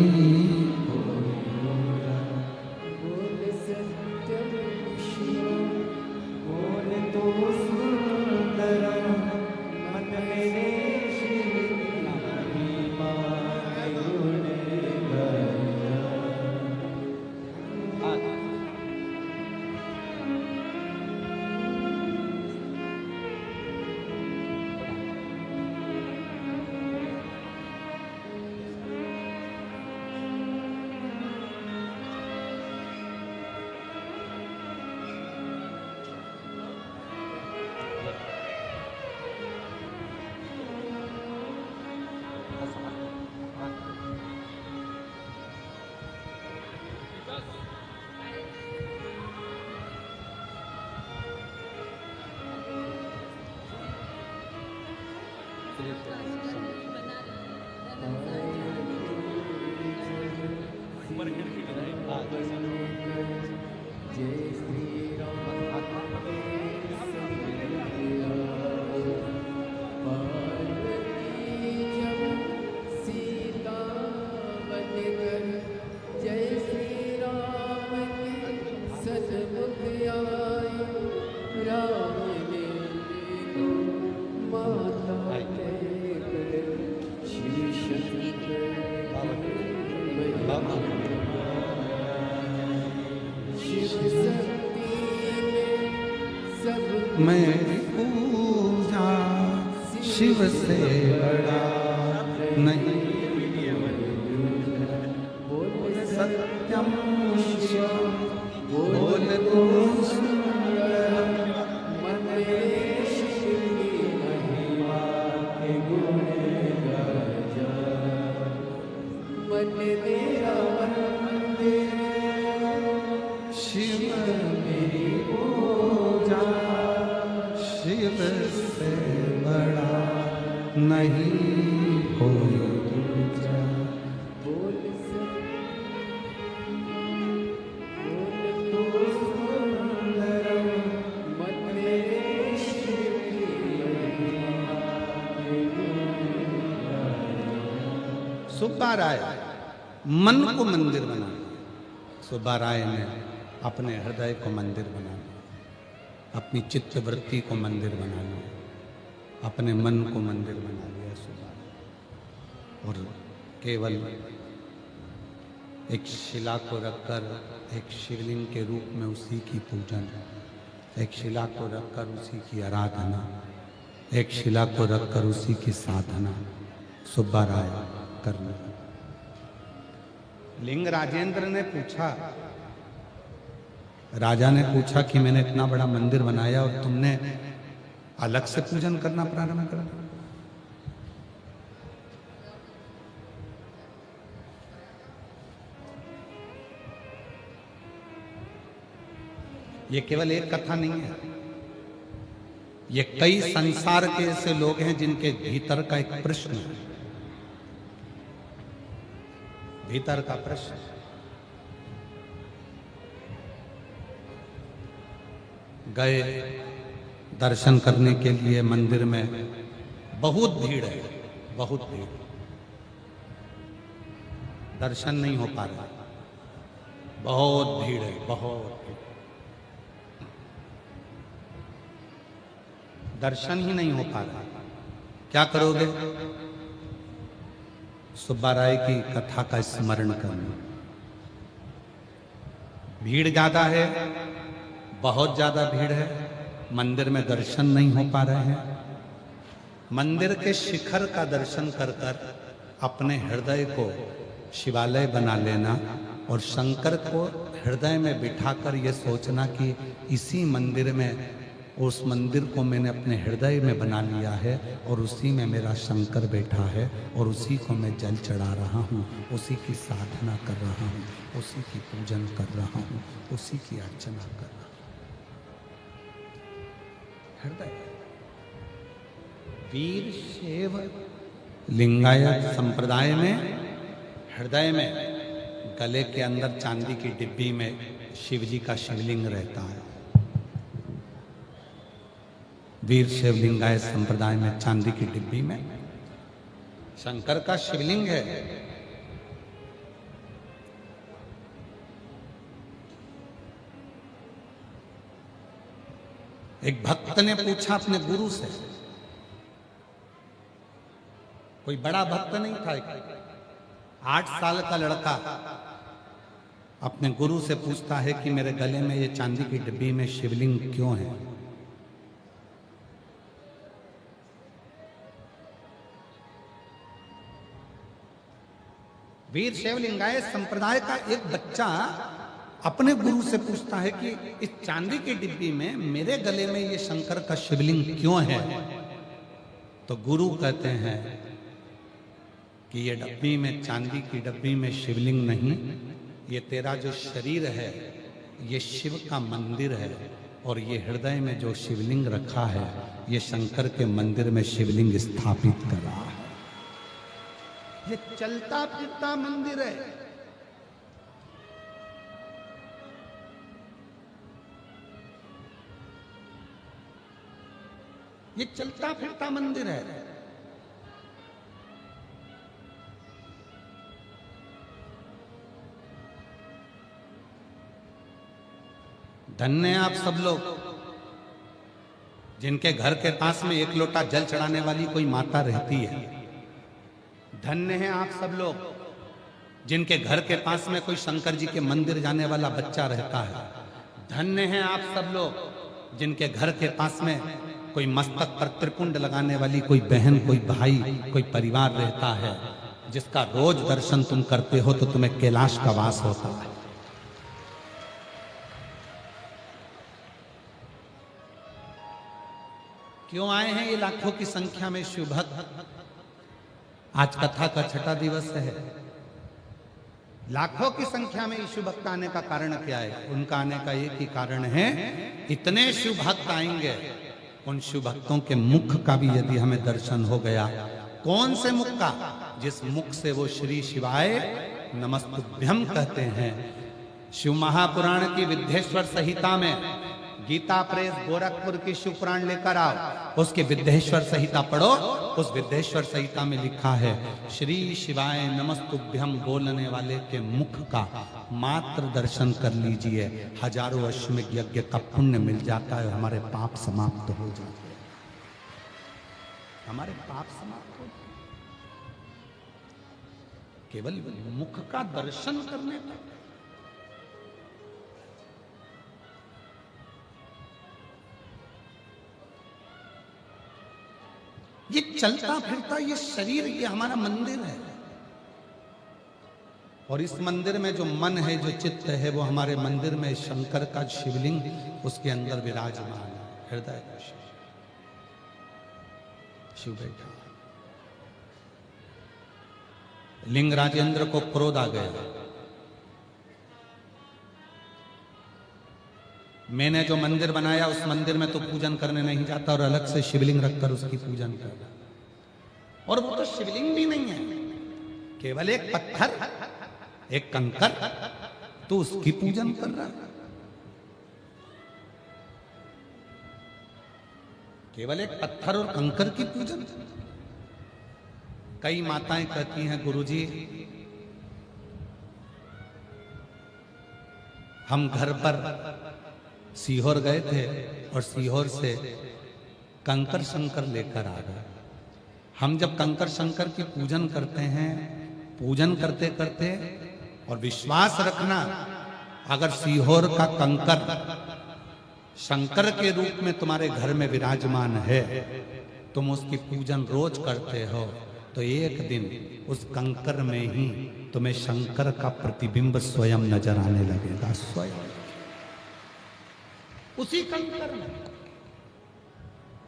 मेरी पूजा शिव से बड़ा नहीं, सत्यम शिव बोल तो शिव मेरी पूजा शिव से बड़ा नहीं कोई दूजा। सुब्बा राय मन को मंदिर बना लिया। सुब्बा राय ने अपने हृदय को मंदिर बना लिया, अपनी चित्त वृत्ति को मंदिर बना लिया, अपने मन को मंदिर बना लिया सुब्बा। और केवल एक शिला को रखकर एक शिवलिंग के रूप में उसी की पूजन, एक शिला को रखकर उसी की आराधना, एक शिला को रखकर उसी की साधना सुब्बा राय करने। लिंग राजेंद्र ने पूछा, राजा ने पूछा कि मैंने इतना बड़ा मंदिर बनाया और तुमने अलग से पूजन करना प्रारंभ कर दिया। ये केवल एक कथा नहीं है, ये कई संसार के ऐसे लोग हैं जिनके भीतर का एक प्रश्न है, भीतर का प्रश्न। गए दर्शन करने के लिए मंदिर में, बहुत भीड़ है, बहुत भीड़, दर्शन नहीं हो पा रहा, बहुत भीड़ है, बहुत भीड़, दर्शन ही नहीं हो पा रहा। क्या करोगे? सुब्बा राय की कथा का स्मरण करना। भीड़ ज्यादा है, बहुत ज्यादा भीड़ है, मंदिर में दर्शन नहीं हो पा रहे हैं। मंदिर के शिखर का दर्शन कर कर अपने हृदय को शिवालय बना लेना और शंकर को हृदय में बिठाकर ये सोचना कि इसी मंदिर में, उस मंदिर को मैंने अपने हृदय में बना लिया है और उसी में मेरा शंकर बैठा है और उसी को मैं जल चढ़ा रहा हूँ, उसी की साधना कर रहा हूँ, उसी की पूजन कर रहा हूँ, उसी की अर्चना कर रहा हूँ। हृदय वीर शैव लिंगायत संप्रदाय में हृदय में, गले के अंदर चांदी की डिब्बी में शिव जी का शिवलिंग रहता है। वीर शैव लिंगायत संप्रदाय में चांदी की डिब्बी में शंकर का शिवलिंग है। एक भक्त ने पूछा अपने गुरु से, कोई बड़ा भक्त नहीं था, 8 साल का लड़का अपने गुरु से पूछता है कि मेरे गले में ये चांदी की डिब्बी में शिवलिंग क्यों है? वीर शैव लिंगायत संप्रदाय का एक बच्चा अपने गुरु से पूछता है कि इस चांदी की डिब्बी में मेरे गले में ये शंकर का शिवलिंग क्यों है? तो गुरु कहते हैं कि ये डब्बी में, चांदी की डब्बी में शिवलिंग नहीं, ये तेरा जो शरीर है ये शिव का मंदिर है और ये हृदय में जो शिवलिंग रखा है, ये शंकर के मंदिर में शिवलिंग स्थापित कर रहा है। ये चलता फिरता मंदिर है। ये चलता फिरता मंदिर है। धन्य हैं आप सब लोग जिनके घर के पास में एक लोटा जल चढ़ाने वाली कोई माता रहती है। धन्य हैं आप सब लोग जिनके घर के पास में कोई शंकर जी के मंदिर जाने वाला बच्चा रहता है। धन्य हैं आप सब लोग जिनके घर के पास में कोई मस्तक पर त्रिपुंड लगाने वाली कोई बहन, कोई भाई, कोई परिवार रहता है, जिसका रोज दर्शन तुम करते हो तो तुम्हें कैलाश का वास होता है। क्यों आए हैं ये लाखों की संख्या में शिव भक्त? आज कथा का छठा दिवस है। लाखों की संख्या में शिव भक्त आने का कारण क्या है? उनका आने का एक ही कारण है, इतने शिव भक्त आएंगे, उन शिव भक्तों के मुख का भी यदि हमें दर्शन हो गया। कौन से मुख का? जिस मुख से वो श्री शिवाय नमस्तुभ्यम कहते हैं। शिव महापुराण की विद्येश्वर संहिता में, गीता प्रेस गोरखपुर की शिव पुराण लेकर आओ, उसकी विद्येश्वर संहिता पढ़ो। उस विद्येश्वर संहिता में लिखा है, श्री शिवाय नमस्तुभ्यम बोलने वाले के मुख का मात्र दर्शन कर लीजिए, हजारों अश्वमेध यज्ञ का पुण्य मिल जाता है, हमारे पाप समाप्त हो जाते हैं। हमारे पाप समाप्त हो जाते, केवल मुख का दर्शन करने पर। ये चलता फिरता ये शरीर, ये हमारा मंदिर है, और इस मंदिर में जो मन है, जो चित्त है, वो हमारे मंदिर में शंकर का शिवलिंग उसके अंदर विराजमान है। हृदय का शिव बैठा। लिंग राजेंद्र को क्रोध आ गया, मैंने जो मंदिर बनाया उस मंदिर में तो पूजन करने नहीं जाता और अलग से शिवलिंग रखकर उसकी पूजन कर रहा। और वो तो शिवलिंग भी नहीं है, केवल एक पत्थर, एक कंकर, तो उसकी पूजन कर रहा। केवल एक पत्थर और कंकर की पूजन। कई माताएं कहती हैं, गुरुजी हम घर पर सीहोर गए थे और सीहोर से कंकर शंकर लेकर आ गए। हम जब कंकर शंकर की पूजन करते हैं, पूजन करते करते, और विश्वास रखना, अगर सीहोर का कंकर शंकर के रूप में तुम्हारे घर में विराजमान है, तुम उसकी पूजन रोज करते हो, तो एक दिन उस कंकर में ही तुम्हें शंकर का प्रतिबिंब स्वयं नजर आने लगेगा। स्वयं उसी कंकर में।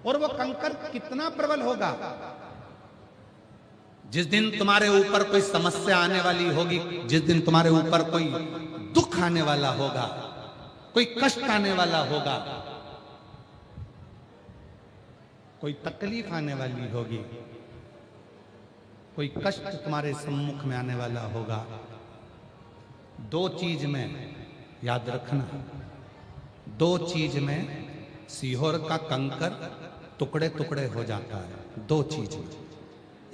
और वो कंकर कितना प्रबल होगा? जिस दिन तुम्हारे ऊपर कोई समस्या आने वाली होगी, जिस दिन तुम्हारे ऊपर कोई दुख आने वाला होगा, कोई कष्ट आने वाला होगा, कोई तकलीफ आने वाली होगी, कोई कष्ट तुम्हारे सम्मुख में आने वाला होगा, दो चीज में याद रखना, दो चीज में सीहोर का कंकर टुकड़े टुकड़े हो जाता है। दो चीज में,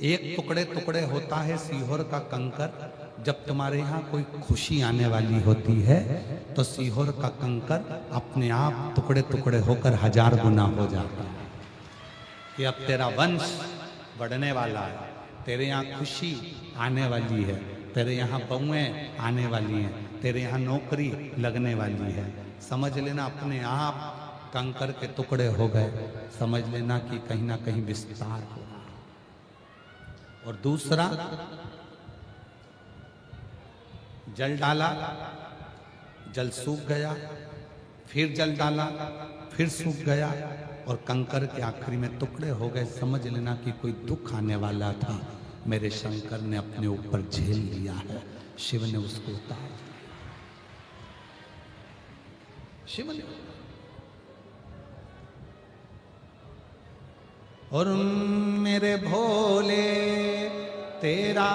एक टुकड़े टुकड़े होता है सीहोर का कंकर जब तुम्हारे यहाँ कोई खुशी आने वाली होती है, तो सीहोर का कंकर अपने आप टुकड़े टुकड़े होकर 1000 गुना हो जाता है कि अब तेरा वंश बढ़ने वाला है, तेरे यहाँ खुशी आने वाली है, तेरे यहाँ बहुएं आने वाली हैं, तेरे यहाँ नौकरी लगने वाली है। समझ लेना अपने आप कंकर के टुकड़े हो गए, समझ लेना कि कहीं ना कहीं विस्तार हो रहा। और दूसरा, जल डाला, जल सूख गया, फिर जल डाला, फिर सूख गया, और कंकर के आखिरी में टुकड़े हो गए। समझ लेना कि कोई दुख आने वाला था, मेरे शंकर ने अपने ऊपर झेल लिया है, शिव ने उसको उतार दिया। शिव ने और मेरे भोले तेरा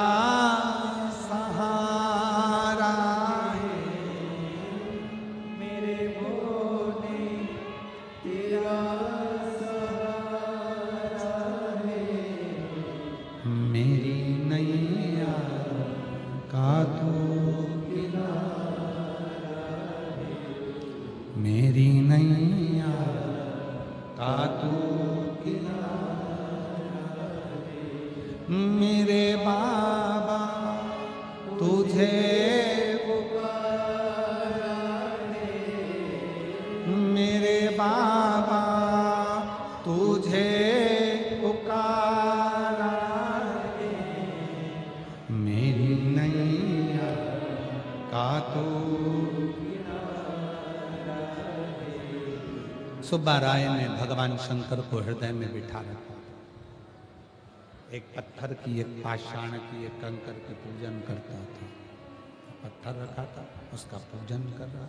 सहारा है, मेरे भोले तेरा सहारा है, मेरी नैया का तू किनारा है, मेरी नैया का तू मेरे बाबा तुझे पुकारा है, मेरे बाबा तुझे पुकारा है, मेरी नैया का तू किनारा है। सुब्बा राय ने भगवान शंकर को हृदय में बिठा रखा, एक पत्थर की, एक पाषाण की, एक कंकर की पूजन करता था। पत्थर रखा था, उसका पूजन कर रहा,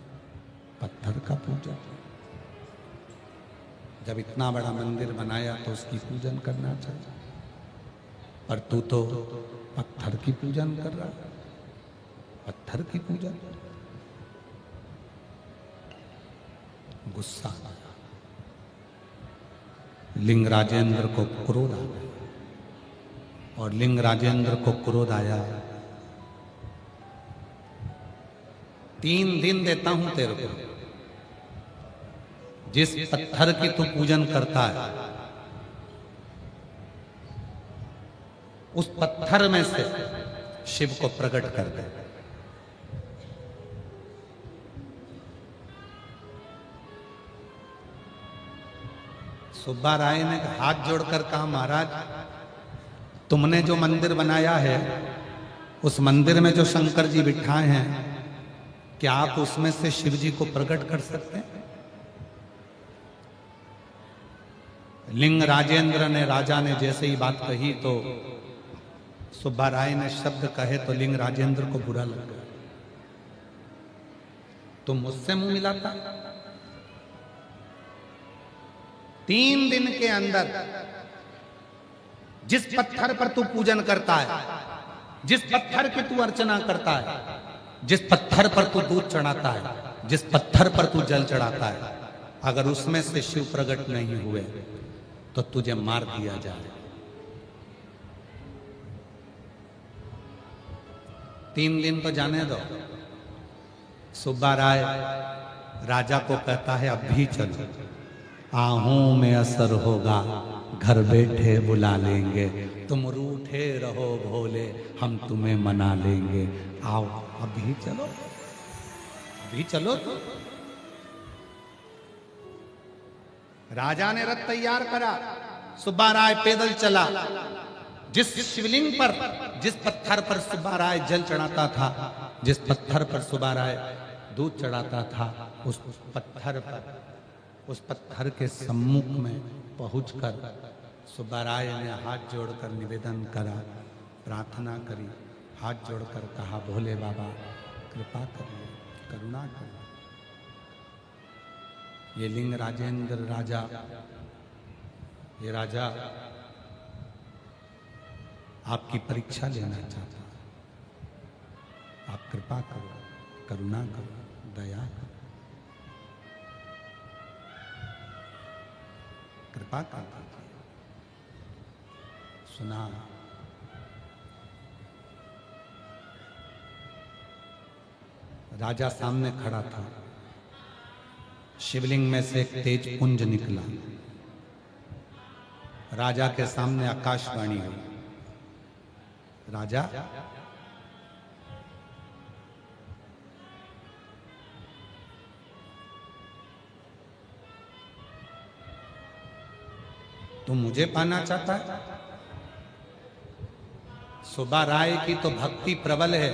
पत्थर का पूजन। जब इतना बड़ा मंदिर बनाया तो उसकी पूजन करना चाहिए, पर तू तो पत्थर की पूजन कर रहा, पत्थर की पूजन। गुस्सा आया, लिंग राजेंद्र को क्रोध आ गया, और लिंग राजेंद्र को क्रोध आया। 3 दिन देता हूं तेरे को, जिस पत्थर की तू पूजन करता है उस पत्थर में से शिव को प्रकट कर दे। सुब्बा राय ने हाथ जोड़कर कहा, महाराज तुमने जो मंदिर बनाया है उस मंदिर में जो शंकर जी बिठाए हैं, क्या आप उसमें से शिव जी को प्रकट कर सकते हैं? लिंग राजेंद्र ने, राजा ने जैसे ही बात कही तो सुब्बा राय ने शब्द कहे तो लिंग राजेंद्र को बुरा लग गया। तुम मुझसे मुंह मिलाता? 3 दिन के अंदर जिस पत्थर पर तू पूजन करता है, जिस पत्थर की तू अर्चना करता है, जिस पत्थर पर तू दूध चढ़ाता है, जिस पत्थर पर तू जल चढ़ाता है, अगर उसमें से शिव प्रकट नहीं हुए तो तुझे मार दिया जाए। 3 दिन तो जाने दो। सुब्बा राय राजा को कहता है, अब भी चलो, आहूं में असर होगा, घर बैठे बुला लेंगे, तुम रूठे रहो भोले, हम तुम्हें मना लेंगे, आओ अभी चलो, अभी चलो। तो राजा ने रथ तैयार करा, सुब्बा राय पैदल चला। जिस शिवलिंग पर, जिस पत्थर पर सुब्बा राय जल चढ़ाता था, जिस पत्थर पर सुब्बा राय दूध चढ़ाता था, उस पत्थर पर, उस पत्थर के सम्मुख में पहुंचकर सुब्बा राय ने हाथ जोड़कर निवेदन करा, प्रार्थना करी, हाथ जोड़कर कहा, भोले बाबा कृपा करिए, करुणा करिए। ये लिंग राजेंद्र राजा, ये राजा आपकी परीक्षा लेना चाहता, आप कृपा करो, करुणा करो, दया करो, कृपा कर दीजिए। सुना, राजा सामने खड़ा था, शिवलिंग में से एक तेज पुंज निकला, राजा के सामने आकाशवाणी हुई, राजा तुम मुझे पाना चाहता है? सुब्बा राय की तो भक्ति प्रबल है,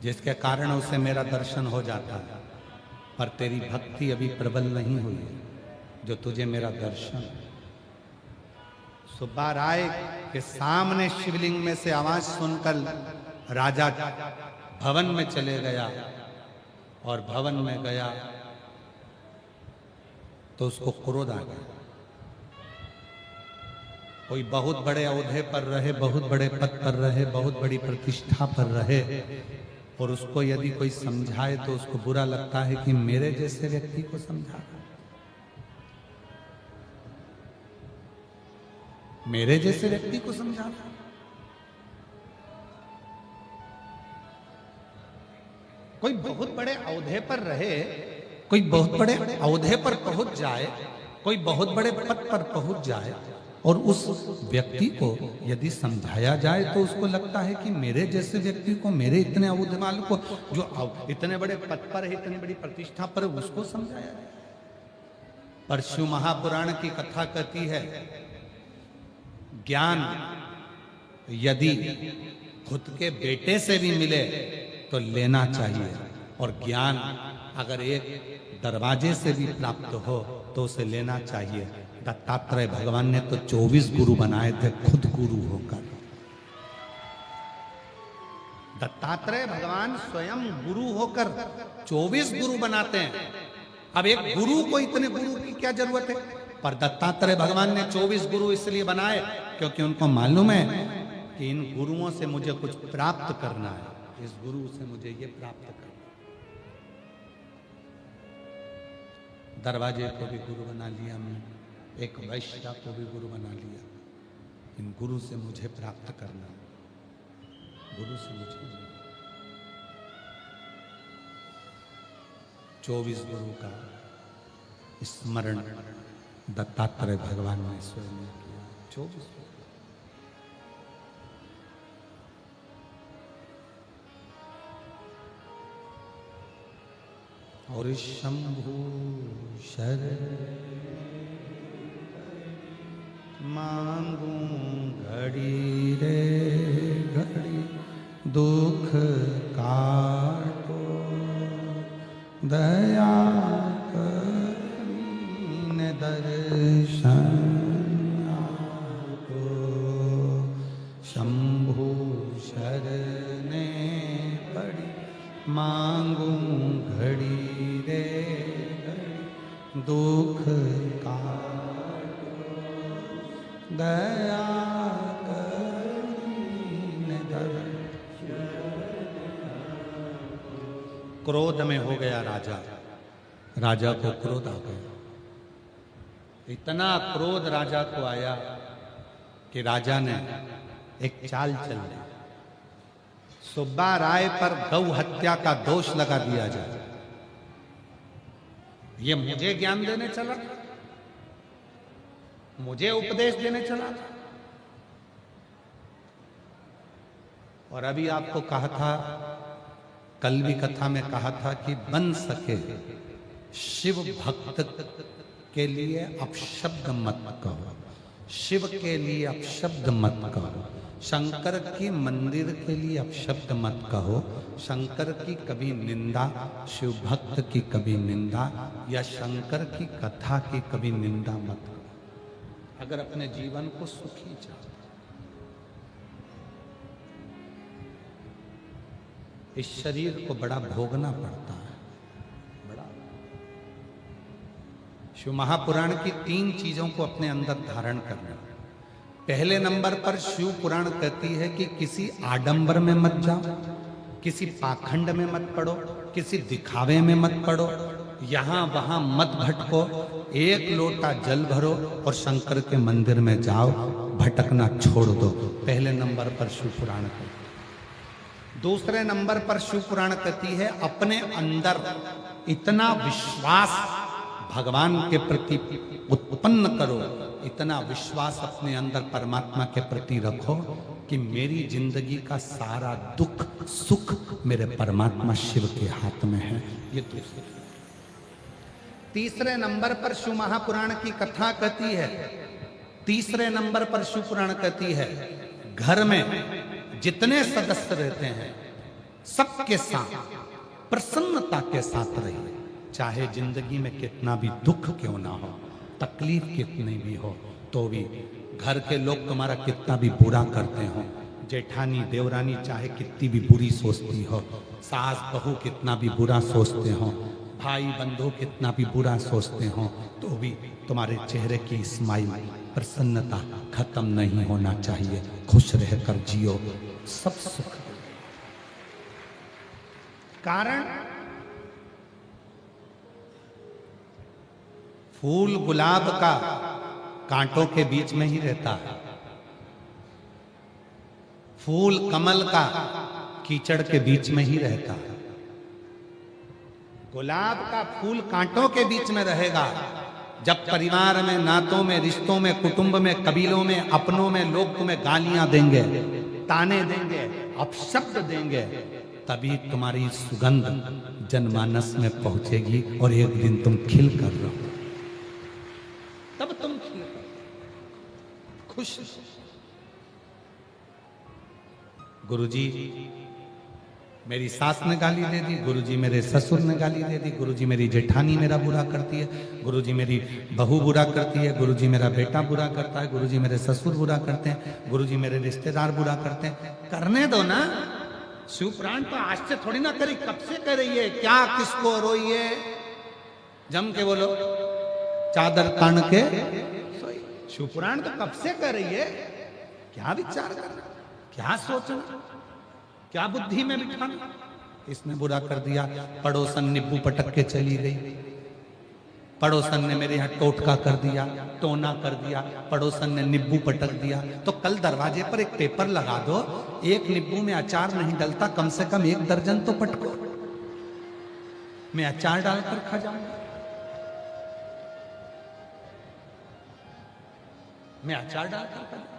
जिसके कारण उसे मेरा दर्शन हो जाता है, पर तेरी भक्ति अभी प्रबल नहीं हुई है जो तुझे मेरा दर्शन। सुब्बा राय के सामने शिवलिंग में से आवाज सुनकर राजा भवन में चले गया, और भवन में गया तो उसको क्रोध आ गया। कोई बहुत बड़े ओहदे पर रहे, बहुत बड़े पद पर रहे, बहुत बड़ी प्रतिष्ठा पर रहे, और उसको यदि कोई समझाए तो उसको बुरा लगता है कि मेरे जैसे व्यक्ति को समझा, मेरे जैसे व्यक्ति को समझा। कोई बहुत बड़े ओहदे पर रहे, कोई बहुत बड़े ओहदे पर पहुंच जाए, कोई बहुत बड़े पद पर पहुंच जाए, और उस व्यक्ति को यदि समझाया जाए तो उसको लगता है कि मेरे जैसे व्यक्ति को, मेरे इतने ओहदे वाले को, जो इतने बड़े पद पर है, इतनी बड़ी प्रतिष्ठा पर, उसको समझाया जाए। पर शिव महापुराण की कथा कहती है, ज्ञान यदि खुद के बेटे से भी मिले तो लेना चाहिए, और ज्ञान अगर एक दरवाजे से भी प्राप्त हो तो उसे लेना चाहिए। दत्तात्रेय भगवान ने तो 24 गुरु बनाए थे खुद गुरु होकर। दत्तात्रेय भगवान स्वयं गुरु होकर 24 गुरु बनाते हैं। अब एक गुरु को इतने गुरु की क्या जरूरत है? पर दत्तात्रेय भगवान ने 24 गुरु इसलिए बनाए क्योंकि उनको मालूम है कि इन गुरुओं से मुझे कुछ प्राप्त करना है, इस गुरु से मुझे ये प्राप्त करना। दरवाजे को भी गुरु बना लिया हमने, एक वैश्य को भी गुरु बना लिया। इन गुरु से मुझे प्राप्त करना, गुरु से मुझे 24 गुरु का स्मरण दत्तात्रेय भगवान ने स्वयं किया। 24 और शंभु शर मांगू घड़ी रे घड़ी दुख काटो दया करीने दर्शन आपको। शंभु शरणे पड़ी मांगू घड़ी रे घड़ी दुख काटो दया करीने दर्शन। क्रोध में हो गया राजा, राजा को क्रोध आ गया। इतना क्रोध राजा को आया कि राजा ने एक चाल चल दी, सुब्बा राय पर गौ हत्या का दोष लगा दिया जाए। ये मुझे ज्ञान देने चला, मुझे उपदेश देने चला। और अभी आपको कहा था, कल भी कथा में कहा था कि बन सके शिव भक्त के लिए अपशब्द मत कहो, शिव के लिए अपशब्द मत कहो, शंकर की मंदिर के लिए अपशब्द मत कहो, शंकर की कभी निंदा, शिव भक्त की कभी निंदा, या शंकर की कथा की कभी निंदा मत करो अगर अपने जीवन को सुखी चाहते। इस शरीर को बड़ा भोगना पड़ता है, बड़ा। शिव महापुराण की 3 चीजों को अपने अंदर धारण करना। पहले नंबर पर शिव पुराण कहती है कि किसी आडंबर में मत जाओ, किसी पाखंड में मत पड़ो, किसी दिखावे में मत पड़ो, यहां वहां मत भटको, एक लोटा जल भरो और शंकर के मंदिर में जाओ, भटकना छोड़ दो। पहले नंबर पर शिव पुराण कहती है। दूसरे नंबर पर शिव पुराण कहती है अपने अंदर इतना विश्वास भगवान के प्रति उत्पन्न करो, इतना विश्वास अपने अंदर परमात्मा के प्रति रखो कि मेरी जिंदगी का सारा दुख सुख मेरे परमात्मा शिव के हाथ में है। ये दूसरे। तीसरे नंबर पर शिव महापुराण की कथा कहती है, तीसरे नंबर पर शिव पुराण कहती है घर में जितने सदस्य रहते हैं सबके साथ प्रसन्नता के साथ रहिए, चाहे जिंदगी में कितना भी दुख क्यों ना हो, तकलीफ कितनी भी हो, तो भी घर के लोग तुम्हारा कितना भी बुरा करते हो, जेठानी देवरानी चाहे कितनी भी बुरी सोचती हो, सास बहू कितना भी बुरा सोचते हो, भाई बंधु कितना भी बुरा सोचते हो, तो भी तुम्हारे चेहरे की स्माइल प्रसन्नता खत्म नहीं होना चाहिए। खुश रहकर जियो, सब सुख। कारण फूल गुलाब का कांटों के बीच में ही रहता है, फूल कमल का कीचड़ के बीच में ही रहता है। गुलाब का फूल कांटों के बीच में रहेगा। जब परिवार में, नातों में, रिश्तों में, कुटुंब में, कबीलों में, अपनों में लोग तुम्हें गालियां देंगे, ताने देंगे, अपशब्द देंगे, तभी तुम्हारी सुगंध जनमानस में पहुंचेगी और एक दिन तुम खिल कर रहो, तब तुम खिल कर खुश। गुरुजी मेरी सास ने गाली दे दी, गुरुजी मेरे ससुर ने गाली दे दी, गुरुजी मेरी जेठानी मेरा बुरा करती है, गुरुजी मेरी बहू बुरा करती है, गुरुजी मेरा बेटा बुरा करता है, गुरुजी मेरे ससुर बुरा करते हैं, गुरुजी मेरे रिश्तेदार बुरा करते हैं। करने दो ना। शिव पुराण तो आज से थोड़ी ना करी, कब से कर रही है? क्या किसको रोइए? जम के बोलो, चादर तान के। शिव पुराण तो कब से कर रही है? क्या विचार करना, क्या सोचना, क्या बुद्धि में बिठाना? इसने बुरा कर दिया, पड़ोसन नींबू पटक के चली गई, पड़ोसन ने मेरे यहाँ टोटका कर दिया, टोना कर दिया, पड़ोसन ने नींबू पटक दिया। तो कल दरवाजे पर एक पेपर लगा दो, एक नींबू में अचार नहीं डलता, कम से कम 1 दर्जन तो पटको, मैं अचार डालकर खा जाऊंगा, मैं अचार डालकर खा जाऊंगा।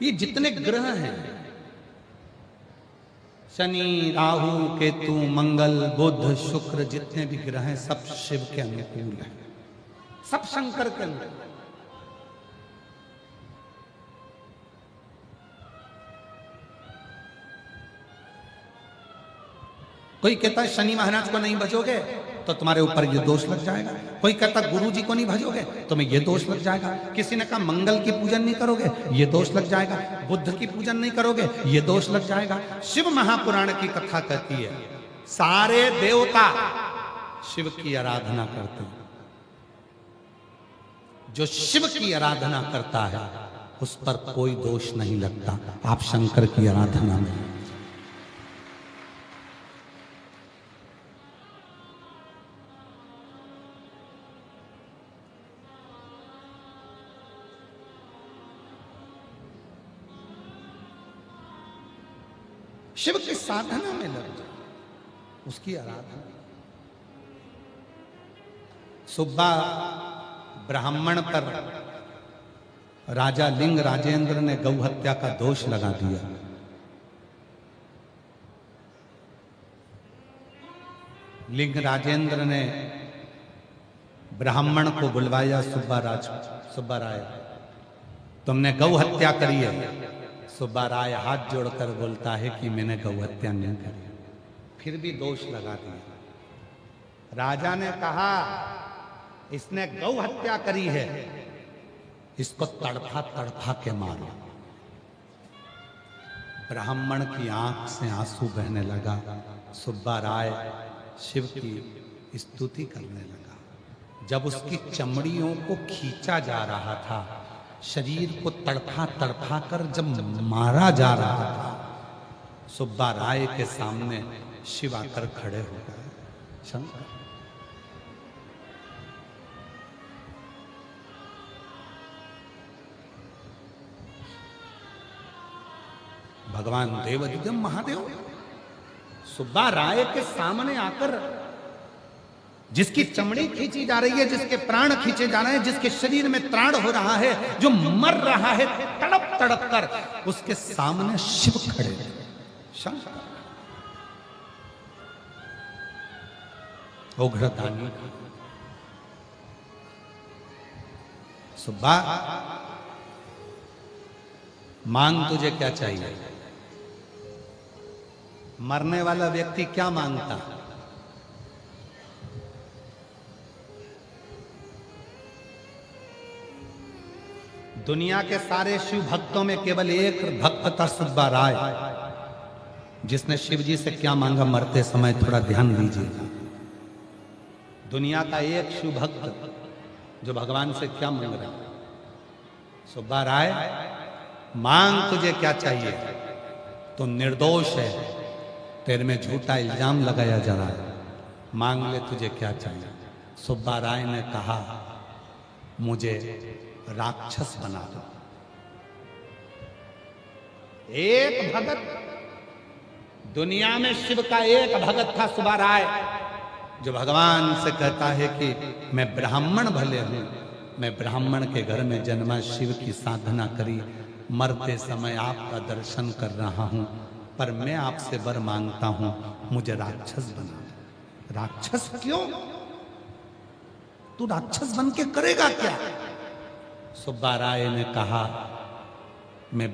ये जितने ग्रह हैं, शनि, राहु, केतु, मंगल, बुध, शुक्र, जितने भी ग्रह हैं सब शिव के अनुकूल हैं, सब शंकर के अनुकूल। कोई कहता है शनि महाराज को नहीं भजोगे तो तुम्हारे ऊपर ये दोष लग जाएगा, कोई कहता गुरु जी को नहीं भजोगे तो मैं ये दोष लग जाएगा, किसी ने कहा मंगल की पूजन नहीं करोगे ये दोष लग जाएगा, बुद्ध की पूजन नहीं करोगे ये दोष लग जाएगा। शिव महापुराण की कथा कहती है सारे देवता शिव की आराधना करते हैं, जो शिव की आराधना करता है उस पर कोई दोष नहीं लगता। आप शंकर की आराधना में, शिव की साधना में लग जाओ, उसकी आराधना। सुब्बा ब्राह्मण पर राजा लिंग राजेंद्र ने गौ हत्या का दोष लगा दिया। लिंग राजेंद्र ने ब्राह्मण को बुलवाया, सुब्बा राय तुमने गौ हत्या करी है। सुब्बा राय हाथ जोड़कर बोलता है कि मैंने गौ हत्या नहीं करी, फिर भी दोष लगा दिया। राजा ने कहा इसने गौ हत्या करी है, इसको तड़फा तड़फा के मारो। ब्राह्मण की आंख से आंसू बहने लगा। सुब्बा राय शिव की स्तुति करने लगा। जब उसकी चमड़ियों को खींचा जा रहा था, शरीर को तड़फा तड़फा कर जब मारा जा रहा था, सुब्बा राय के सामने शिव आकर खड़े हो गए। शंकर भगवान देवाधिदेव महादेव सुब्बा राय के सामने आकर जिसकी चमड़ी खींची जा रही है, जिसके प्राण खींचे जा रहे हैं, जिसके शरीर में त्राण हो रहा है, जो मर रहा है तड़प तड़प कर, उसके सामने शिव खड़े थे। शंकर उग्रदानी सुब्बा मांग तुझे क्या चाहिए? मरने वाला व्यक्ति क्या मांगता? दुनिया के सारे शिव भक्तों में केवल एक भक्त था, सुब्बा राय। जिसने शिव जी से क्या मांगा मरते समय थोड़ा ध्यान दीजिएगा। दुनिया का एक शिव भक्त जो भगवान से क्या मांग रहा है, सुब्बा राय मांग तुझे क्या चाहिए, तो निर्दोष है, तेरे में झूठा इल्जाम लगाया जा रहा है, मांग ले तुझे क्या चाहिए। सुब्बा राय ने कहा मुझे राक्षस बना दो। एक भगत, दुनिया में शिव का एक भगत था सुब्बा राय, जो भगवान से कहता है कि मैं ब्राह्मण भले हूं, मैं ब्राह्मण के घर में जन्मा, शिव की साधना करी, मरते समय आपका दर्शन कर रहा हूं, पर मैं आपसे वर मांगता हूं मुझे राक्षस बना दो। राक्षस क्यों? तू राक्षस बन के करेगा क्या? सुब्बा राय ने कहा मैं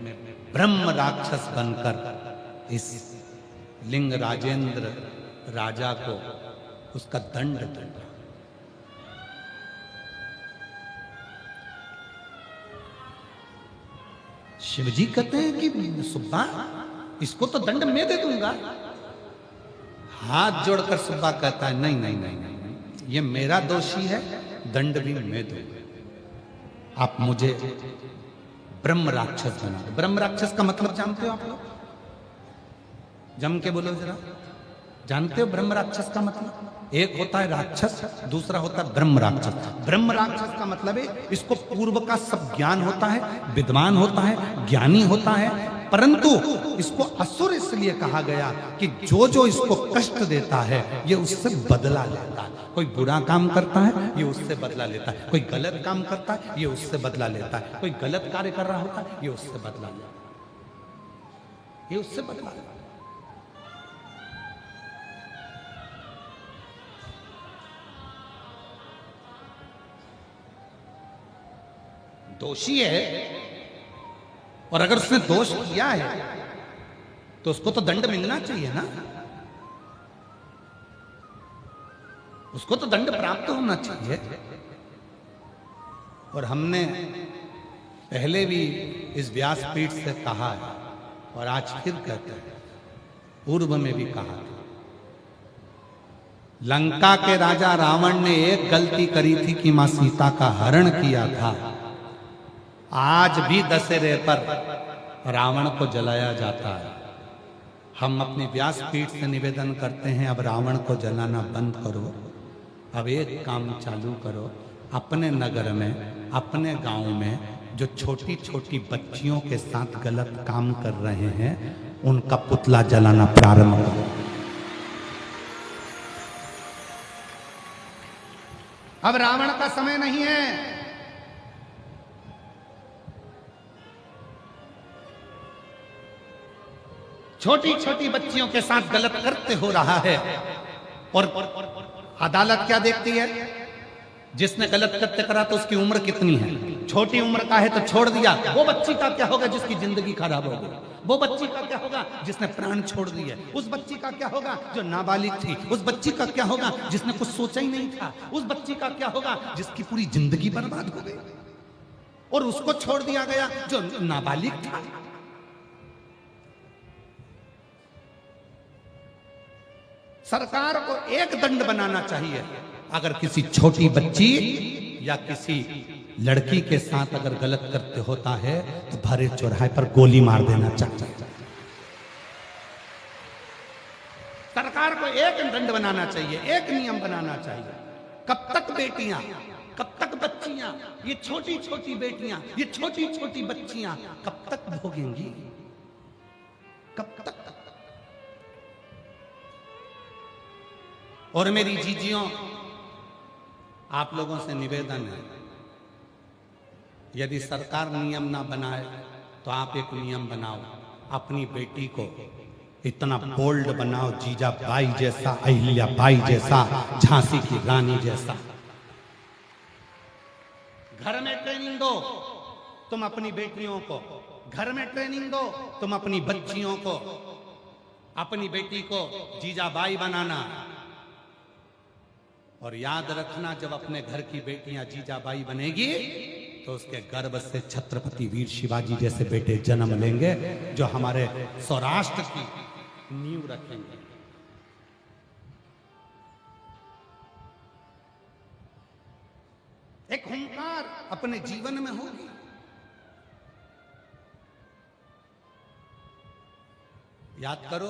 ब्रह्म राक्षस बनकर इस लिंग राजेंद्र राजा को उसका दंड दूंगा। शिवजी कहते हैं कि सुब्बा इसको तो दंड मैं दे दूंगा। हाथ जोड़कर सुब्बा कहता है नहीं नहीं नहीं नहीं, नहीं। ये मेरा दोषी है, दंड भी मैं दूंगा। आप मुझे ब्रह्म राक्षस बना दो। ब्रह्म राक्षस का मतलब जानते हो आप लोग? जम के बोलो जरा, जानते हो ब्रह्म राक्षस का मतलब? एक होता है राक्षस, दूसरा होता है ब्रह्म राक्षस। ब्रह्म राक्षस का मतलब है इसको पूर्व का सब ज्ञान होता है, विद्वान होता है, ज्ञानी होता है, परंतु इसको असुर इसलिए कहा गया कि जो जो इसको कष्ट देता है ये उससे बदला लेता है। कोई बुरा काम करता है ये उससे बदला लेता है, कोई गलत काम करता है ये उससे बदला लेता है, कोई गलत कार्य कर रहा होता है ये उससे बदला लेता है, ये उससे बदला लेता है। दोषी है और अगर उसने दोष किया है तो उसको तो दंड मिलना चाहिए ना, उसको तो दंड प्राप्त होना चाहिए। और हमने पहले भी इस व्यासपीठ से कहा है और आज फिर कहते हैं, पूर्व में भी कहा था, लंका के राजा रावण ने एक गलती करी थी कि मां सीता का हरण किया था। आज भी दशहरे पर रावण को जलाया जाता है। हम अपनी व्यासपीठ से निवेदन करते हैं अब रावण को जलाना बंद करो, अब एक काम चालू करो, अपने नगर में, अपने गांव में जो छोटी छोटी बच्चियों के साथ गलत काम कर रहे हैं उनका पुतला जलाना प्रारंभ करो। अब रावण का समय नहीं है। छोटी छोटी बच्चियों के साथ गलत करते हो रहा है और अदालत क्या देखती है? जिसने गलत कृत्य करा तो उसकी उम्र कितनी है? छोटी उम्र का है तो छोड़ दिया। वो बच्ची का क्या होगा जिसकी जिंदगी खराब हो गई? वो बच्ची का क्या होगा जिसने प्राण छोड़ दिए? उस बच्ची का क्या होगा जो नाबालिग थी? उस बच्ची का क्या होगा जिसने कुछ सोचा ही नहीं था? उस बच्ची का क्या होगा जिसकी पूरी जिंदगी बर्बाद हो गई? और उसको छोड़ दिया गया जो नाबालिग था। सरकार को एक दंड बनाना चाहिए, अगर किसी छोटी बच्ची या किसी लड़की के साथ अगर गलत करते होता है तो भरे चौराहे पर गोली मार देना चाहिए। सरकार को एक दंड बनाना चाहिए, एक नियम बनाना चाहिए। कब तक बेटियां, कब तक बच्चियां, ये छोटी छोटी बेटियां, ये छोटी छोटी बच्चियां कब तक भोगेंगी? कब तक? और मेरी जीजियों, आप लोगों से निवेदन है, यदि सरकार नियम ना बनाए तो आप एक नियम बनाओ, अपनी बेटी को इतना बोल्ड बनाओ, जीजा बाई जैसा, अहिल्या बाई जैसा, झांसी की रानी जैसा। घर में ट्रेनिंग दो तुम अपनी बेटियों को, घर में ट्रेनिंग दो तुम अपनी बच्चियों को, अपनी बेटी को जीजाबाई बनाना। और याद रखना, जब अपने घर की बेटियां जीजाबाई बनेगी तो उसके गर्भ से छत्रपति वीर शिवाजी जैसे बेटे जन्म लेंगे, जो हमारे सौराष्ट्र की नींव रखेंगे। एक हुंकार अपने जीवन में होगी। याद करो